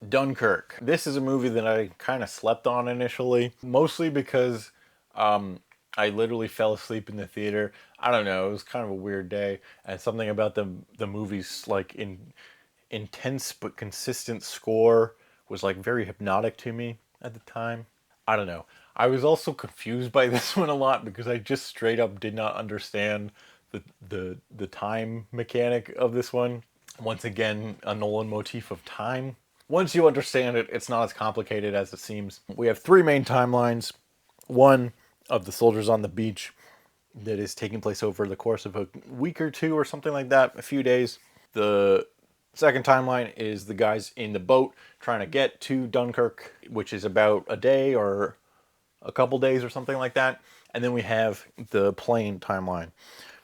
A: Dunkirk. This is a movie that I kind of slept on initially, mostly because I literally fell asleep in the theater. I don't know, it was kind of a weird day, and something about the movie's like intense but consistent score was like very hypnotic to me at the time. I don't know. I was also confused by this one a lot because I just straight up did not understand the time mechanic of this one. Once again, a Nolan motif of time. Once you understand it, it's not as complicated as it seems. We have three main timelines. One of the soldiers on the beach that is taking place over the course of a week or two or something like that, a few days. The second timeline is the guys in the boat trying to get to Dunkirk, which is about a day or a couple days or something like that. And then we have the plane timeline,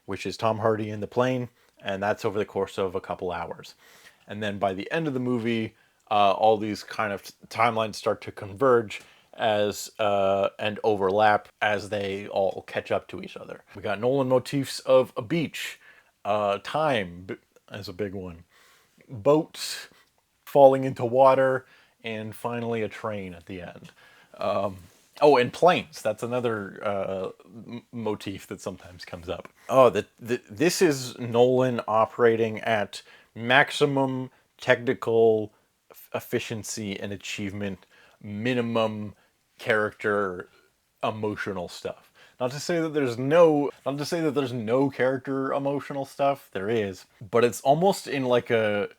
A: which is Tom Hardy in the plane, and that's over the course of a couple hours. And then by the end of the movie, all these kind of timelines start to converge as and overlap as they all catch up to each other. We got Nolan motifs of a beach, time as a big one, boats falling into water, and finally a train at the end. Oh, and planes. That's another motif that sometimes comes up. Oh, this is Nolan operating at maximum technical efficiency and achievement, minimum character emotional stuff. Not to say that there's no character emotional stuff. There is, but it's almost in like a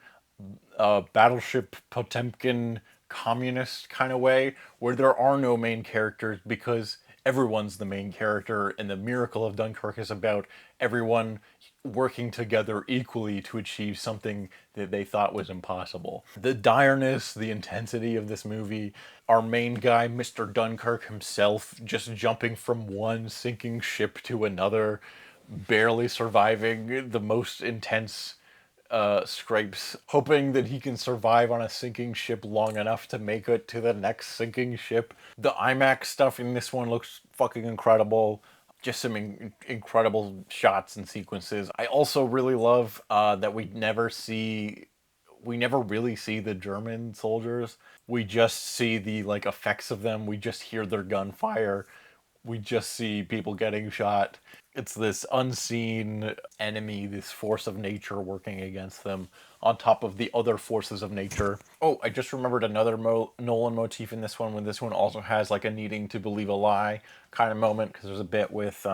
A: Battleship Potemkin communist kind of way, where there are no main characters because everyone's the main character, and the miracle of Dunkirk is about everyone working together equally to achieve something that they thought was impossible. The direness, the intensity of this movie, our main guy, Mr. Dunkirk himself, just jumping from one sinking ship to another, barely surviving the most intense scrapes, hoping that he can survive on a sinking ship long enough to make it to the next sinking ship. The IMAX stuff in this one looks fucking incredible. Just some incredible shots and sequences. I also really love that we never really see the German soldiers. We just see the like effects of them. We just hear their gunfire. We just see people getting shot. It's this unseen enemy, this force of nature working against them on top of the other forces of nature. Oh, I just remembered another Nolan motif in this one, when this one also has like a needing to believe a lie kind of moment, because there's a bit with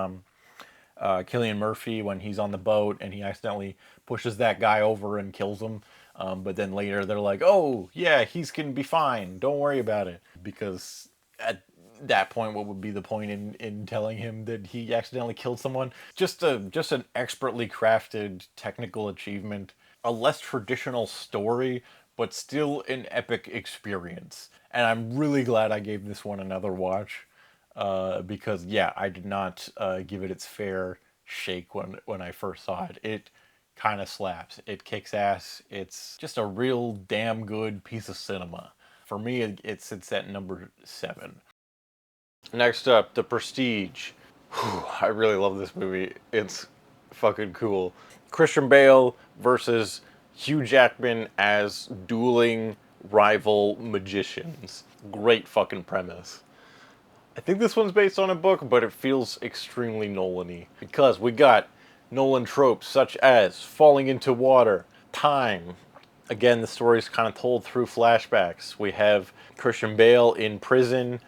A: Cillian Murphy when he's on the boat and he accidentally pushes that guy over and kills him. But then later they're like, oh, yeah, he's going to be fine. Don't worry about it. Because at that point, what would be the point in telling him that he accidentally killed someone? Just an expertly crafted technical achievement, a less traditional story, but still an epic experience. And I'm really glad I gave this one another watch, because yeah, I did not give it its fair shake when I first saw it. It kind of slaps. It kicks ass. It's just a real damn good piece of cinema. For me, it sits at number 7. Next up, The Prestige. Whew, I really love this movie. It's fucking cool. Christian Bale versus Hugh Jackman as dueling rival magicians. Great fucking premise. I think this one's based on a book, but it feels extremely Nolan-y. Because we got Nolan tropes such as falling into water, time. Again, the story's kind of told through flashbacks. We have Christian Bale in prison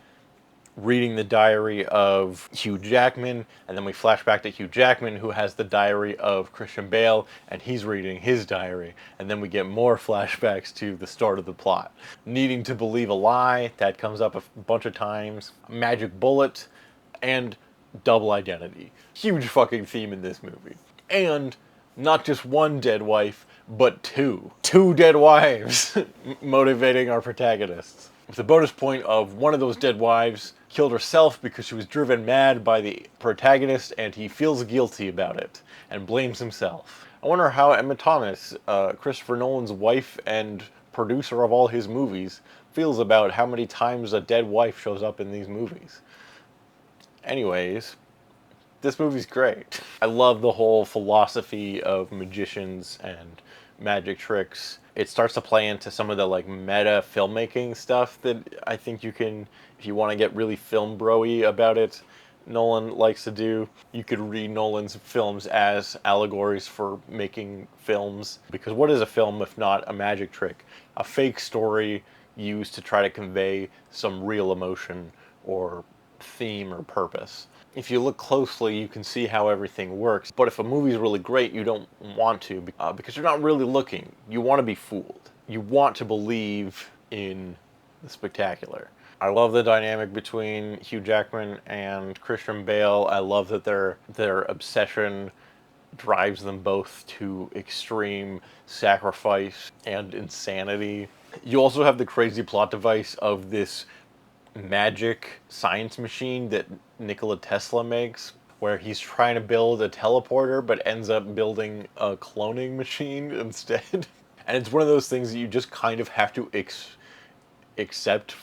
A: reading the diary of Hugh Jackman, and then we flash back to Hugh Jackman, who has the diary of Christian Bale, and he's reading his diary. And then we get more flashbacks to the start of the plot. Needing to believe a lie, that comes up a bunch of times. Magic bullet, and double identity. Huge fucking theme in this movie. And not just one dead wife, but two. Two dead wives motivating our protagonists. With the bonus point of one of those dead wives killed herself because she was driven mad by the protagonist, and he feels guilty about it and blames himself. I wonder how Emma Thomas, Christopher Nolan's wife and producer of all his movies, feels about how many times a dead wife shows up in these movies. Anyways, this movie's great. I love the whole philosophy of magicians and magic tricks. It starts to play into some of the like meta filmmaking stuff that I think you can, if you want to get really film bro-y about it, Nolan likes to do. You could read Nolan's films as allegories for making films, because what is a film if not a magic trick? A fake story used to try to convey some real emotion or theme or purpose. If you look closely, you can see how everything works. But if a movie's really great, you don't want to, because you're not really looking. You want to be fooled. you want to believe in the spectacular. I love the dynamic between Hugh Jackman and Christian Bale. I love that their obsession drives them both to extreme sacrifice and insanity. You also have the crazy plot device of this magic science machine that Nikola Tesla makes, where he's trying to build a teleporter but ends up building a cloning machine instead. And it's one of those things that you just kind of have to accept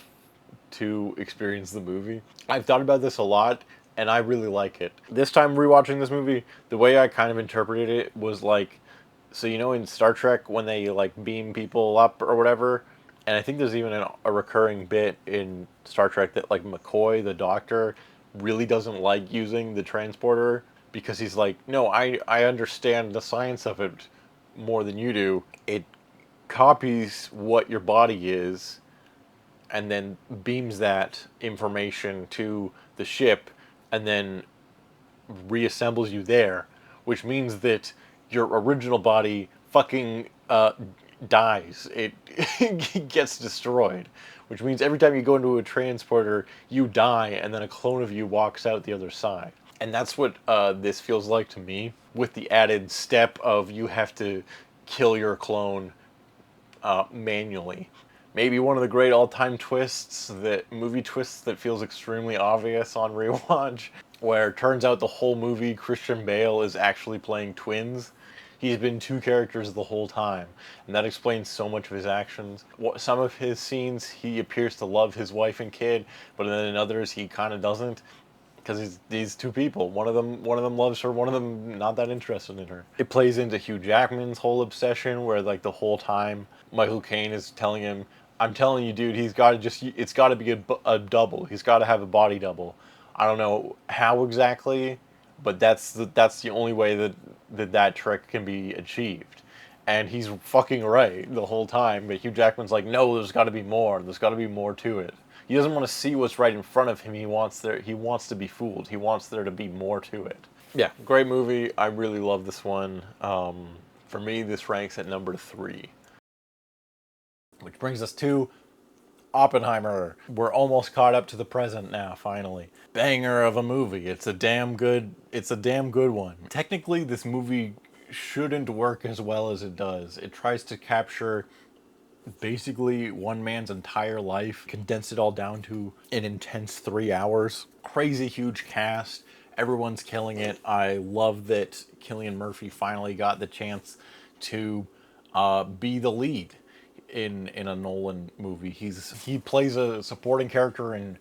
A: to experience the movie. I've thought about this a lot, and I really like it. This time rewatching this movie, the way I kind of interpreted it was like, so you know in Star Trek when they like beam people up or whatever, and I think there's even a recurring bit in Star Trek that like McCoy, the doctor, really doesn't like using the transporter because he's like, no, I understand the science of it more than you do. It copies what your body is and then beams that information to the ship and then reassembles you there, which means that your original body fucking dies. It gets destroyed, which means every time you go into a transporter, you die, and then a clone of you walks out the other side. And that's what this feels like to me, with the added step of you have to kill your clone manually. Maybe one of the great all-time movie twists that feels extremely obvious on rewatch, where it turns out the whole movie Christian Bale is actually playing twins. He's been two characters the whole time, and that explains so much of his actions. Some of his scenes, he appears to love his wife and kid, but then in others he kind of doesn't, because these two people. One of them loves her, one of them not that interested in her. It plays into Hugh Jackman's whole obsession, where like the whole time Michael Caine is telling him, "I'm telling you, dude, it's got to be a double. He's got to have a body double." I don't know how exactly, but that's the only way that trick can be achieved. And he's fucking right the whole time, but Hugh Jackman's like, no, there's got to be more. There's got to be more to it. He doesn't want to see what's right in front of him. He wants to be fooled. He wants there to be more to it. Yeah, great movie. I really love this one. For me, this ranks at number 3. Which brings us to Oppenheimer. We're almost caught up to the present now, finally. Banger of a movie. It's a damn good one. Technically, this movie shouldn't work as well as it does. It tries to capture basically one man's entire life, condense it all down to an intense 3 hours. Crazy huge cast. Everyone's killing it. I love that Cillian Murphy finally got the chance to be the lead in a Nolan movie. He plays a supporting character in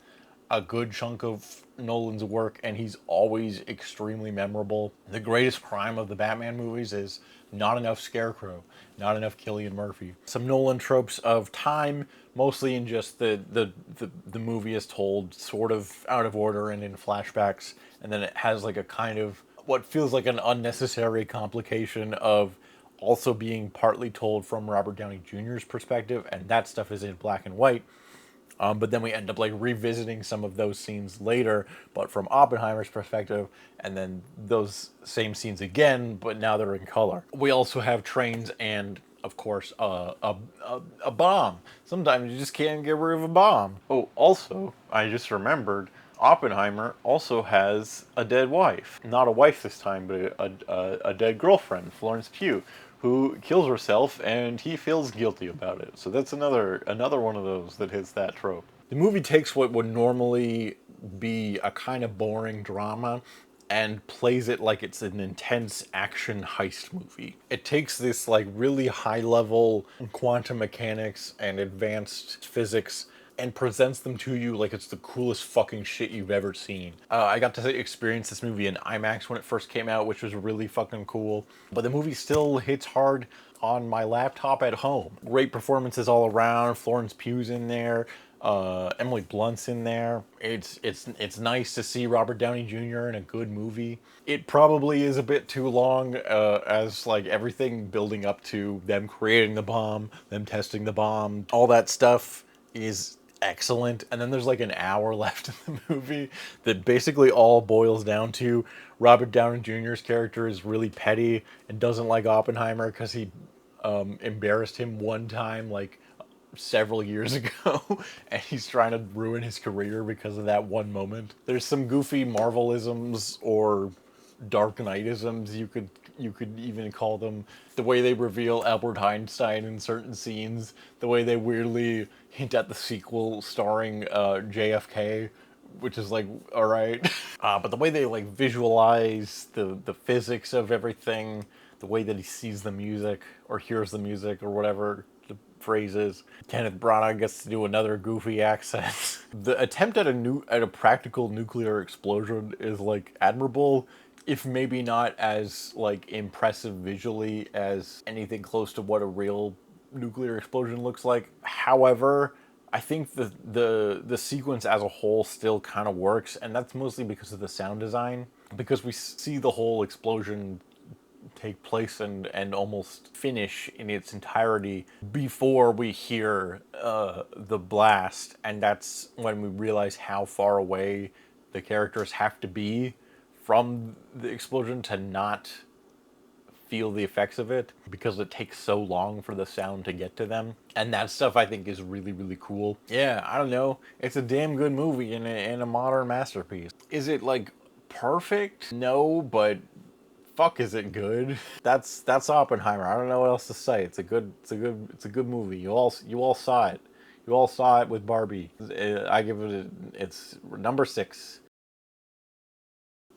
A: a good chunk of Nolan's work, and he's always extremely memorable. The greatest crime of the Batman movies is not enough Scarecrow, not enough Cillian Murphy. Some Nolan tropes of time, mostly in just the movie is told sort of out of order and in flashbacks, and then it has like a kind of what feels like an unnecessary complication of also being partly told from Robert Downey Jr.'s perspective, and that stuff is in black and white. But then we end up like revisiting some of those scenes later, but from Oppenheimer's perspective, and then those same scenes again, but now they're in color. We also have trains and, of course, a bomb. Sometimes you just can't get rid of a bomb. Oh, also, I just remembered, Oppenheimer also has a dead wife. Not a wife this time, but a dead girlfriend, Florence Pugh, who kills herself, and he feels guilty about it. So that's another one of those that hits that trope. The movie takes what would normally be a kind of boring drama and plays it like it's an intense action heist movie. It takes this like really high level quantum mechanics and advanced physics and presents them to you like it's the coolest fucking shit you've ever seen. I got to experience this movie in IMAX when it first came out, which was really fucking cool. But the movie still hits hard on my laptop at home. Great performances all around. Florence Pugh's in there. Emily Blunt's in there. It's nice to see Robert Downey Jr. in a good movie. It probably is a bit too long, as like everything building up to them creating the bomb, them testing the bomb, all that stuff is excellent. And then there's like an hour left in the movie that basically all boils down to Robert Downey Jr.'s character is really petty and doesn't like Oppenheimer because he embarrassed him one time, like several years ago, and he's trying to ruin his career because of that one moment. There's some goofy Marvelisms or Dark Knightisms, you could even call them. The way they reveal Albert Einstein in certain scenes, the way they weirdly hint at the sequel starring JFK, which is like, all right. But the way they like visualize the physics of everything, the way that he sees the music or hears the music or whatever the phrase is. Kenneth Branagh gets to do another goofy accent. The attempt at a practical nuclear explosion is like admirable, if maybe not as like impressive visually as anything close to what a real nuclear explosion looks like. However, I think the sequence as a whole still kind of works, and that's mostly because of the sound design. Because we see the whole explosion take place and almost finish in its entirety before we hear the blast, and that's when we realize how far away the characters have to be from the explosion to not feel the effects of it, because it takes so long for the sound to get to them. And that stuff I think is really, really cool. Yeah, I don't know. It's a damn good movie and a modern masterpiece. Is it like perfect? No, but fuck, is it good? That's Oppenheimer. I don't know what else to say. It's a good movie. You all saw it. You all saw it with Barbie. I give it's number 6.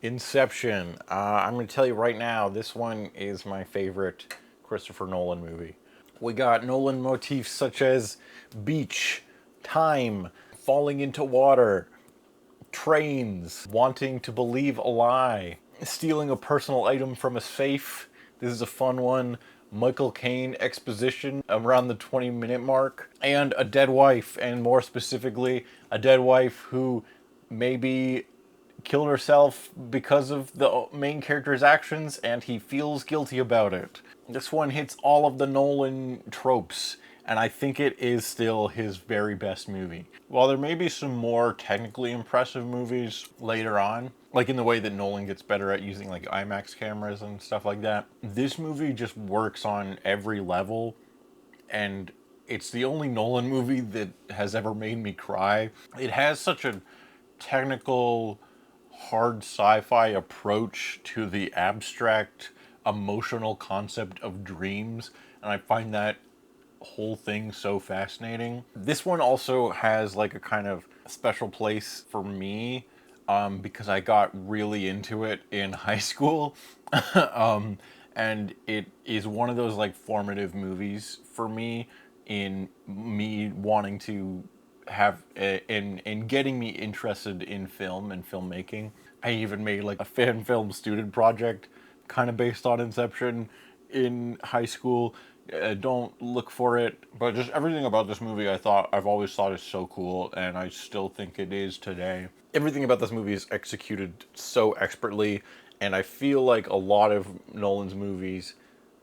A: Inception. I'm going to tell you right now, this one is my favorite Christopher Nolan movie. We got Nolan motifs such as beach, time, falling into water, trains, wanting to believe a lie, stealing a personal item from a safe. This is a fun one. Michael Caine exposition around the 20-minute mark, and a dead wife, and more specifically, a dead wife who maybe killed herself because of the main character's actions, and he feels guilty about it. This one hits all of the Nolan tropes, and I think it is still his very best movie. While there may be some more technically impressive movies later on, like in the way that Nolan gets better at using like IMAX cameras and stuff like that, this movie just works on every level, and it's the only Nolan movie that has ever made me cry. It has such a technical, hard sci-fi approach to the abstract emotional concept of dreams, and I find that whole thing so fascinating. This one also has like a kind of special place for me, because I got really into it in high school. And it is one of those like formative movies for me in me wanting to have in getting me interested in film and filmmaking. I even made like a fan film student project kind of based on Inception in high school. Don't look for it, but just everything about this movie I've always thought is so cool, and I still think it is today. Everything about this movie is executed so expertly, and I feel like a lot of Nolan's movies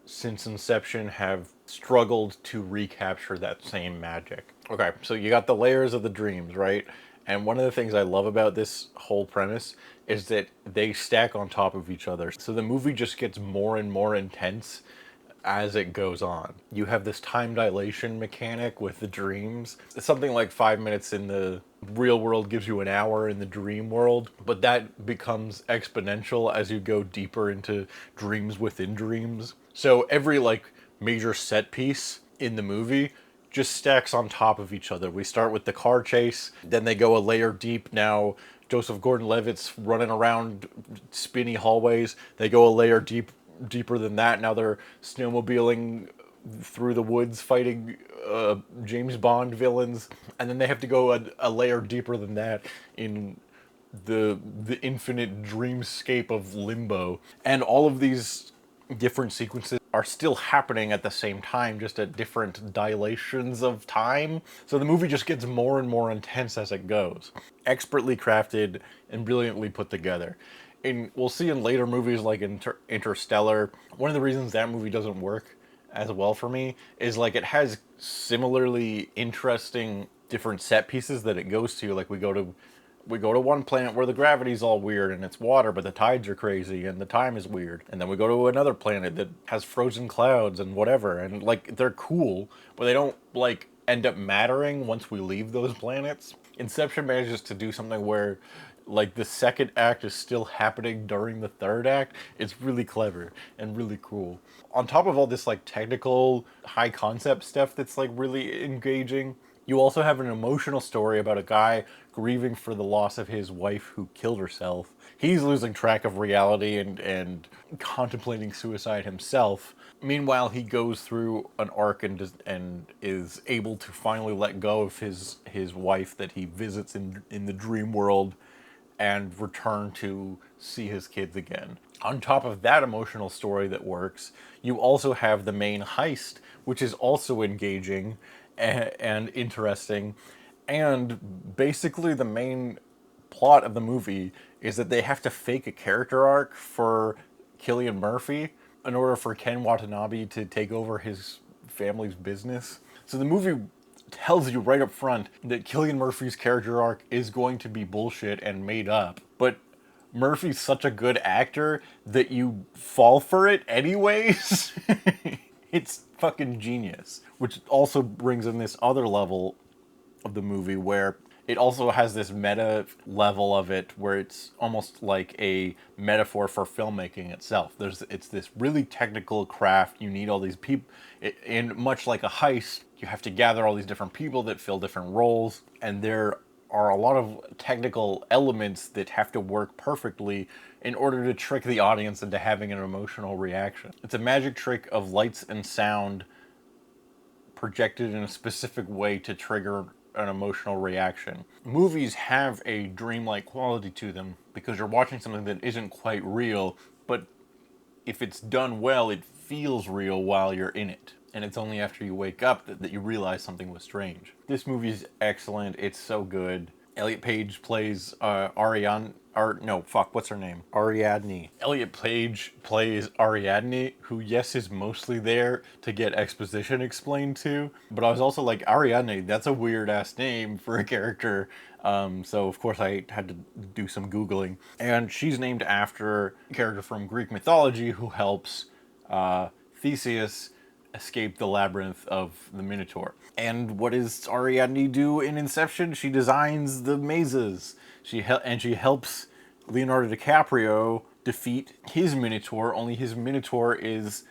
A: since Inception have struggled to recapture that same magic. Okay, so you got the layers of the dreams, right? And one of the things I love about this whole premise is that they stack on top of each other. So the movie just gets more and more intense as it goes on. You have this time dilation mechanic with the dreams. It's something like 5 minutes in the real world gives you an hour in the dream world, but that becomes exponential as you go deeper into dreams within dreams. So every like major set piece in the movie just stacks on top of each other. We start with the car chase, then they go a layer deep. Now Joseph Gordon-Levitt's running around spinny hallways. They go a layer deeper than that. Now they're snowmobiling through the woods fighting James Bond villains, and then they have to go a layer deeper than that in the infinite dreamscape of limbo. And all of these different sequences are still happening at the same time, just at different dilations of time. So the movie just gets more and more intense as it goes. Expertly crafted and brilliantly put together. And we'll see in later movies like Interstellar, one of the reasons that movie doesn't work as well for me is like it has similarly interesting different set pieces that it goes to. Like we go to We go to one planet where the gravity's all weird and it's water, but the tides are crazy and the time is weird. And then we go to another planet that has frozen clouds and whatever. And like they're cool, but they don't like end up mattering once we leave those planets. Inception manages to do something where like the second act is still happening during the third act. It's really clever and really cool. On top of all this like technical high concept stuff that's like really engaging, you also have an emotional story about a guy grieving for the loss of his wife who killed herself. He's losing track of reality and contemplating suicide himself. Meanwhile, he goes through an arc and is able to finally let go of his wife that he visits in the dream world and return to see his kids again. On top of that emotional story that works, you also have the main heist, which is also engaging and interesting. And basically, the main plot of the movie is that they have to fake a character arc for Cillian Murphy in order for Ken Watanabe to take over his family's business. So the movie tells you right up front that Cillian Murphy's character arc is going to be bullshit and made up. But Murphy's such a good actor that you fall for it anyways. It's fucking genius. Which also brings in this other level of the movie where it also has this meta level of it where it's almost like a metaphor for filmmaking itself. It's this really technical craft. You need all these people, and much like a heist, you have to gather all these different people that fill different roles, and there are a lot of technical elements that have to work perfectly in order to trick the audience into having an emotional reaction. It's a magic trick of lights and sound projected in a specific way to trigger an emotional reaction. Movies have a dreamlike quality to them because you're watching something that isn't quite real, but if it's done well, it feels real while you're in it. And it's only after you wake up that you realize something was strange. This movie's excellent. It's so good. Elliot Page plays what's her name? Ariadne. Elliot Page plays Ariadne, who, yes, is mostly there to get exposition explained to. But I was also like, Ariadne, that's a weird-ass name for a character. So, of course, I had to do some Googling. And she's named after a character from Greek mythology who helps Theseus escape the labyrinth of the Minotaur. And what does Ariadne do in Inception? She designs the mazes. She helps Leonardo DiCaprio defeat his Minotaur, only his Minotaur is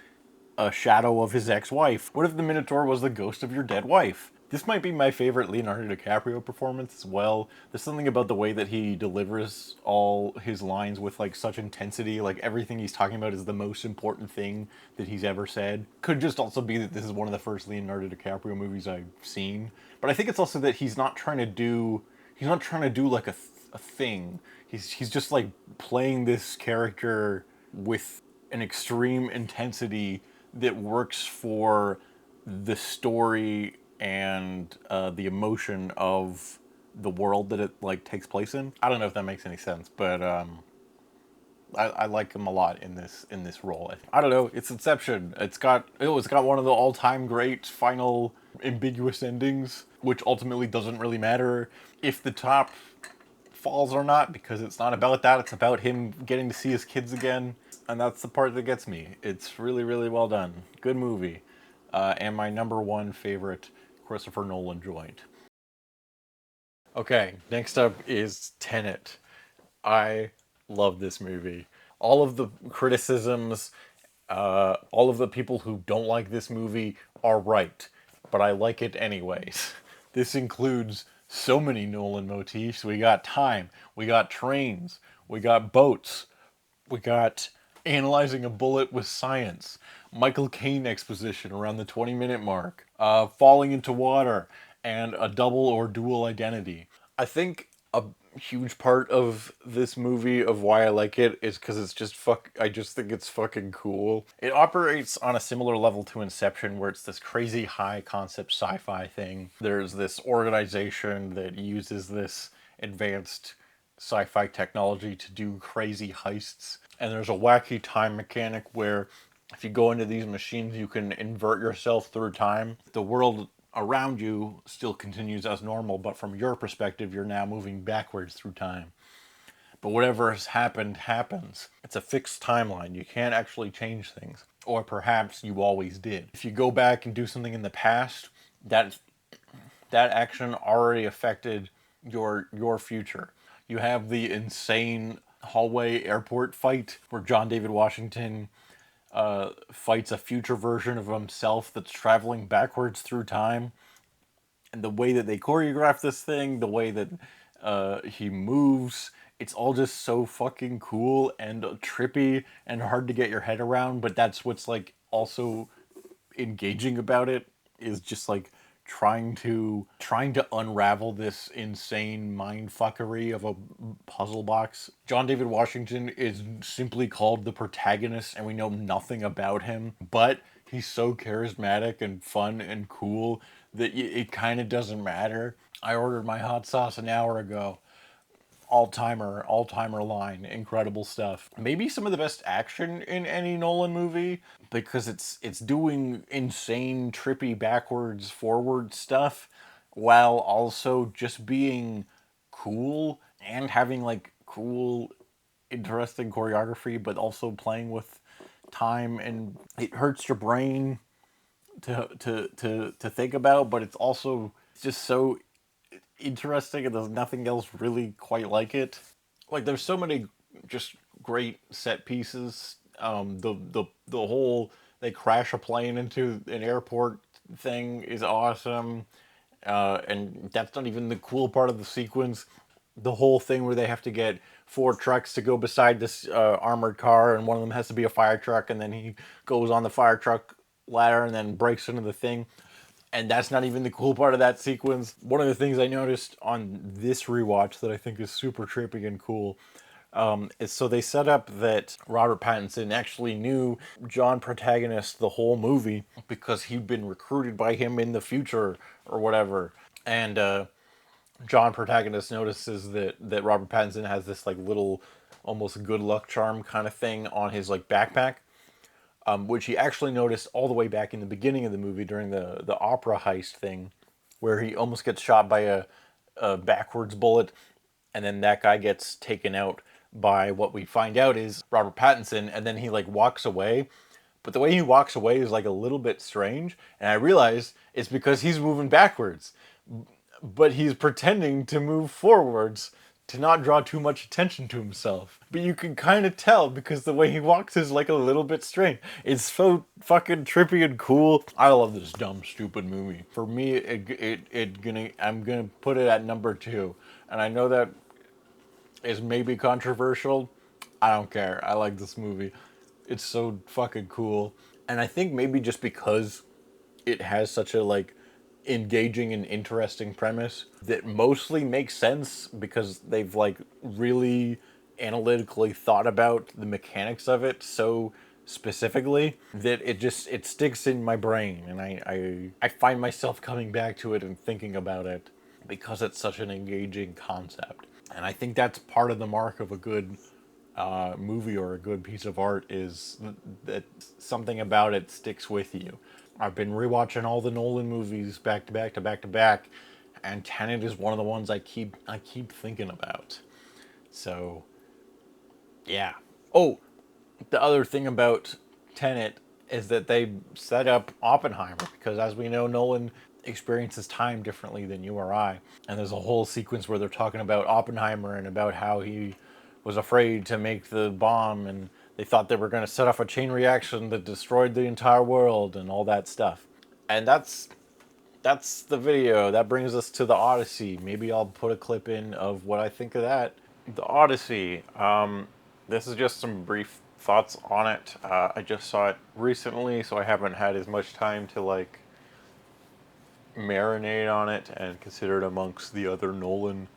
A: a shadow of his ex-wife. What if the Minotaur was the ghost of your dead wife? This might be my favorite Leonardo DiCaprio performance as well. There's something about the way that he delivers all his lines with like such intensity. Like everything he's talking about is the most important thing that he's ever said. Could just also be that this is one of the first Leonardo DiCaprio movies I've seen. But I think it's also that he's not trying to do like a thing. He's just like playing this character with an extreme intensity that works for the story and the emotion of the world that it like takes place in. I don't know if that makes any sense, but I like him a lot in this role. I don't know. It's Inception. It's got one of the all-time great final ambiguous endings, which ultimately doesn't really matter if the top falls or not, because it's not about that. It's about him getting to see his kids again, and that's the part that gets me. It's really, really well done. Good movie, and my number one favorite Christopher Nolan joint. Okay, next up is Tenet. I love this movie. All of the criticisms, all of the people who don't like this movie are right, but I like it anyways. This includes so many Nolan motifs. We got time, we got trains, we got boats, we got analyzing a bullet with science, Michael Caine exposition around the 20-minute mark, falling into water, and a double or dual identity. I think a huge part of this movie of why I like it is because it's just I just think it's fucking cool. It operates on a similar level to Inception, where it's this crazy high concept sci-fi thing. There's this organization that uses this advanced sci-fi technology to do crazy heists. And there's a wacky time mechanic where if you go into these machines, you can invert yourself through time. The world around you still continues as normal, but from your perspective, you're now moving backwards through time. But whatever has happened, happens. It's a fixed timeline. You can't actually change things. Or perhaps you always did. If you go back and do something in the past, that action already affected your future. You have the insane hallway airport fight where John David Washington fights a future version of himself that's traveling backwards through time. And the way that they choreograph this thing, the way that he moves, it's all just so fucking cool and trippy and hard to get your head around. But that's what's like also engaging about it, is just like trying to unravel this insane mind fuckery of a puzzle box. John David Washington is simply called the protagonist and we know nothing about him, but he's so charismatic and fun and cool that it kind of doesn't matter. I ordered my hot sauce an hour ago. All timer line, incredible stuff. Maybe some of the best action in any Nolan movie, because it's doing insane trippy backwards forward stuff while also just being cool and having like cool interesting choreography, but also playing with time. And it hurts your brain to think about, but it's also just so interesting, and there's nothing else really quite like it. Like there's so many just great set pieces. The whole they crash a plane into an airport thing is awesome, and that's not even the cool part of the sequence. The whole thing where they have to get four trucks to go beside this armored car, and one of them has to be a fire truck, and then he goes on the fire truck ladder and then breaks into the thing. And that's not even the cool part of that sequence. One of the things I noticed on this rewatch that I think is super trippy and cool is so they set up that Robert Pattinson actually knew John protagonist the whole movie because he'd been recruited by him in the future or whatever. And John protagonist notices that Robert Pattinson has this like little almost good luck charm kind of thing on his like backpack, which he actually noticed all the way back in the beginning of the movie during the opera heist thing, where he almost gets shot by a backwards bullet, and then that guy gets taken out by what we find out is Robert Pattinson, and then he like walks away. But the way he walks away is like a little bit strange, and I realized it's because he's moving backwards, but he's pretending to move forwards to not draw too much attention to himself. But you can kind of tell because the way he walks is like a little bit strange. It's so fucking trippy and cool. I love this dumb, stupid movie. For me, I'm gonna put it at number 2, and I know that is maybe controversial. I don't care. I like this movie. It's so fucking cool, and I think maybe just because it has such a like engaging and interesting premise that mostly makes sense because they've like really analytically thought about the mechanics of it so specifically that it sticks in my brain, and I find myself coming back to it and thinking about it because it's such an engaging concept. And I think that's part of the mark of a good movie or a good piece of art, is that something about it sticks with you. I've been rewatching all the Nolan movies back to back to back to back, and Tenet is one of the ones I keep thinking about. So, yeah. Oh, the other thing about Tenet is that they set up Oppenheimer because, as we know, Nolan experiences time differently than you or I. And there's a whole sequence where they're talking about Oppenheimer and about how he was afraid to make the bomb, and they thought they were going to set off a chain reaction that destroyed the entire world and all that stuff. And that's the video. That brings us to the Odyssey. Maybe I'll put a clip in of what I think of that. The Odyssey. This is just some brief thoughts on it. I just saw it recently, so I haven't had as much time to like marinate on it and consider it amongst the other Nolan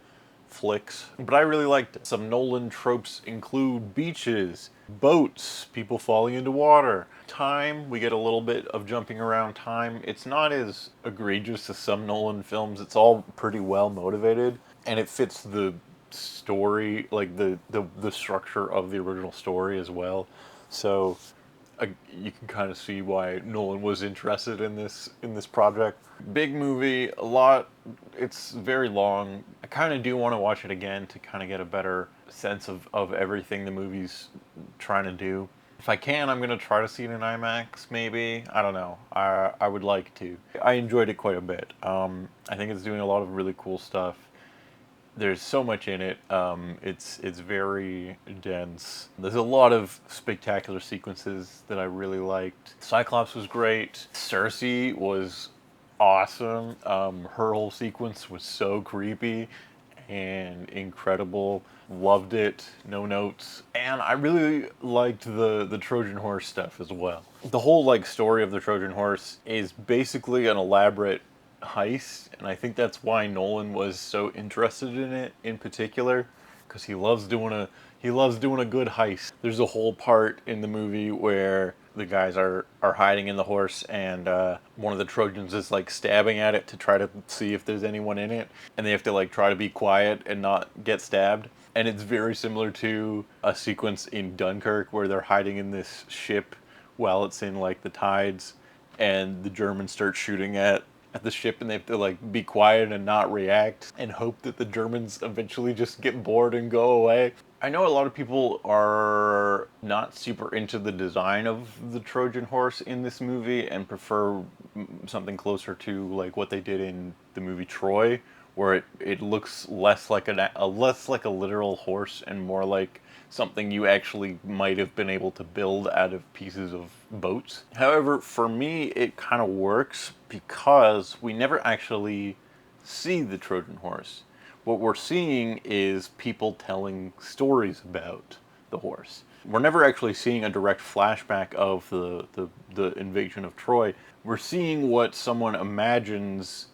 A: flicks. But I really liked it. Some Nolan tropes include beaches, boats, people falling into water, time. We get a little bit of jumping around time. It's not as egregious as some Nolan films. It's all pretty well motivated, and it fits the story, like the structure of the original story as well. So you can kind of see why Nolan was interested in this project. Big movie, a lot. It's very long. I kind of do want to watch it again to kind of get a better sense of everything the movie's trying to do. If I can, I'm gonna try to see it in IMAX. Maybe, I don't know. I would like to. I enjoyed it quite a bit. I think it's doing a lot of really cool stuff. There's so much in it. It's very dense. There's a lot of spectacular sequences that I really liked. Cyclops was great. Cersei was awesome. Her whole sequence was so creepy and incredible. Loved it. No notes. And I really liked the Trojan horse stuff as well. The whole like story of the Trojan horse is basically an elaborate heist, and I think that's why Nolan was so interested in it in particular, because he loves doing a good heist. There's a whole part in the movie where the guys are hiding in the horse, and one of the Trojans is like stabbing at it to try to see if there's anyone in it, and they have to like try to be quiet and not get stabbed. And it's very similar to a sequence in Dunkirk where they're hiding in this ship while it's in like the tides, and the Germans start shooting at the ship, and they have to like be quiet and not react and hope that the Germans eventually just get bored and go away. I know a lot of people are not super into the design of the Trojan horse in this movie and prefer something closer to like what they did in the movie Troy, where it looks less like less like a literal horse and more like something you actually might have been able to build out of pieces of boats. However, for me, it kind of works because we never actually see the Trojan horse. What we're seeing is people telling stories about the horse. We're never actually seeing a direct flashback of the invasion of Troy. We're seeing what someone imagines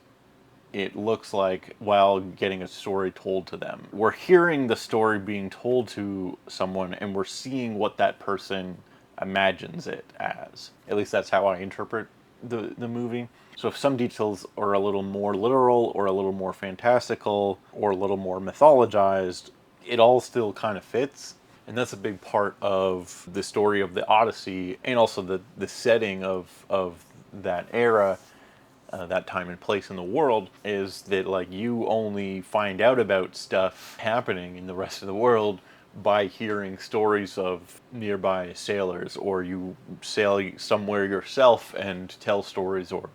A: it looks like while getting a story told to them. We're hearing the story being told to someone, and we're seeing what that person imagines it as. At least that's how I interpret the movie. So if some details are a little more literal or a little more fantastical or a little more mythologized, it all still kind of fits. And that's a big part of the story of the Odyssey, and also the setting of that era, that time and place in the world, is that like you only find out about stuff happening in the rest of the world by hearing stories of nearby sailors, or you sail somewhere yourself and tell stories or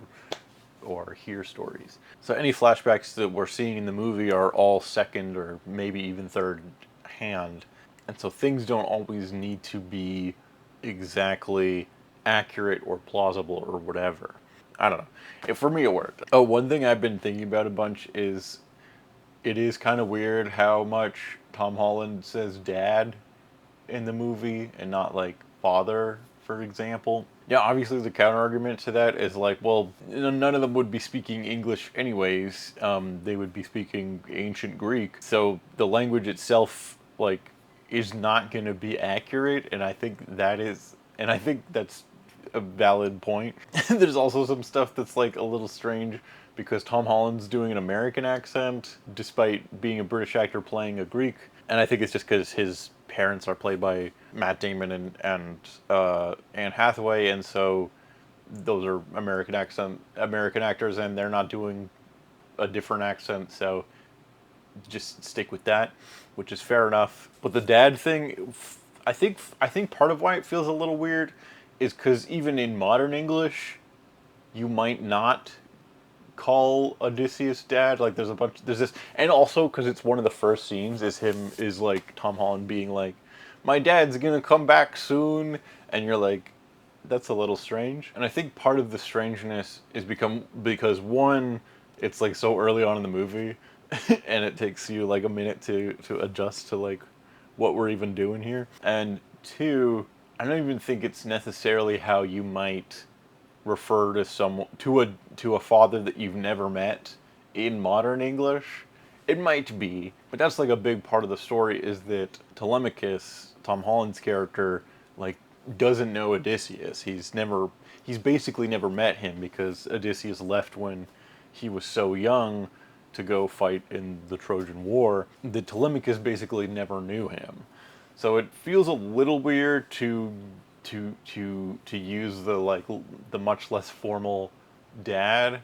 A: hear stories. So any flashbacks that we're seeing in the movie are all second or maybe even third hand. And so things don't always need to be exactly accurate or plausible or whatever. I don't know. For me, it worked. Oh, one thing I've been thinking about a bunch is it is kind of weird how much Tom Holland says dad in the movie and not like father, for example. Yeah, obviously the counter argument to that is like, well, none of them would be speaking English anyways. They would be speaking ancient Greek. So the language itself, like, is not going to be accurate, and I think that's a valid point. There's also some stuff that's like a little strange because Tom Holland's doing an American accent despite being a British actor playing a Greek, and I think it's just because his parents are played by Matt Damon and Anne Hathaway, and so those are American actors, and they're not doing a different accent, so just stick with that, which is fair enough. But the dad thing, I think part of why it feels a little weird is because even in modern English, you might not call Odysseus dad. Like there's this, and also because it's one of the first scenes is like Tom Holland being like, my dad's gonna come back soon, and you're like, that's a little strange. And I think part of the strangeness is because one, it's like so early on in the movie, and it takes you like a minute to adjust to like what we're even doing here, and two, I don't even think it's necessarily how you might refer to a father that you've never met in modern English. It might be, but that's like a big part of the story is that Telemachus, Tom Holland's character, like doesn't know Odysseus. He's basically never met him because Odysseus left when he was so young to go fight in the Trojan War. That Telemachus basically never knew him. So it feels a little weird to to use the much less formal dad,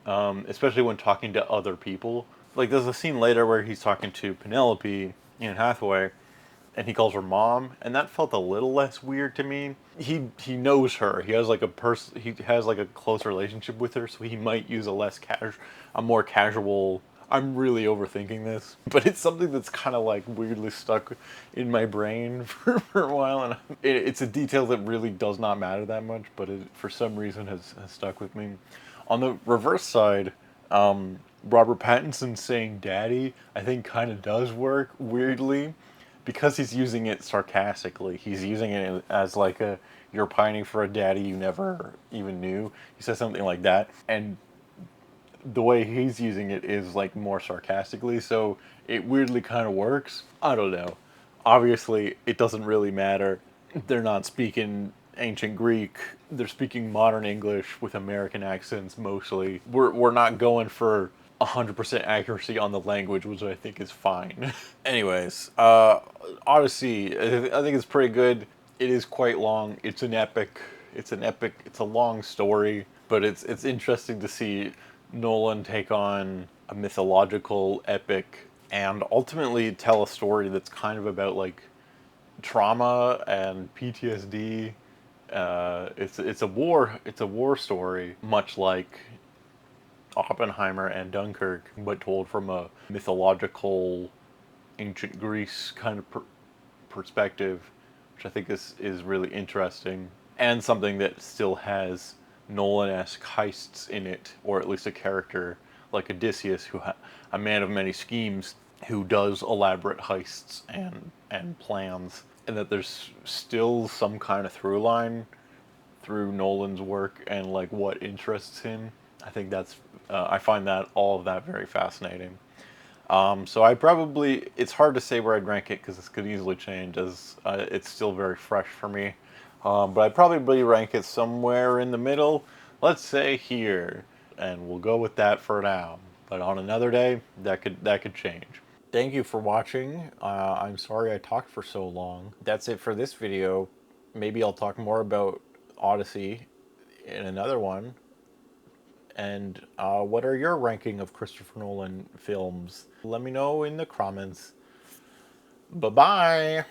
A: especially when talking to other people. Like there's a scene later where he's talking to Penelope in Hathaway, and he calls her mom, and that felt a little less weird to me. He knows her. He has like he has like a close relationship with her, so he might use a more casual. I'm really overthinking this, but it's something that's kind of like weirdly stuck in my brain for a while, and it's a detail that really does not matter that much, but it for some reason has stuck with me. On the reverse side, Robert Pattinson saying "daddy" I think kind of does work weirdly because he's using it sarcastically. He's using it as like a "you're pining for a daddy you never even knew." He says something like that, and the way he's using it is like more sarcastically, so it weirdly kind of works. I don't know. Obviously, it doesn't really matter. They're not speaking ancient Greek. They're speaking modern English with American accents mostly. We're not going for 100% accuracy on the language, which I think is fine. Anyways, Odyssey, I think it's pretty good. It is quite long. It's an epic. It's an epic. It's a long story, but it's interesting to see Nolan take on a mythological epic and ultimately tell a story that's kind of about like trauma and PTSD. It's a war story, much like Oppenheimer and Dunkirk, but told from a mythological ancient Greece kind of perspective, which I think is really interesting and something that still has Nolan-esque heists in it, or at least a character like Odysseus, a man of many schemes, who does elaborate heists and plans, and that there's still some kind of through line through Nolan's work and like what interests him. I think I find that all of that very fascinating. So it's hard to say where I'd rank it because this could easily change as it's still very fresh for me. But I'd probably rank it somewhere in the middle. Let's say here, and we'll go with that for now. But on another day, that could change. Thank you for watching. I'm sorry I talked for so long. That's it for this video. Maybe I'll talk more about Odyssey in another one. And what are your ranking of Christopher Nolan films? Let me know in the comments. Bye-bye.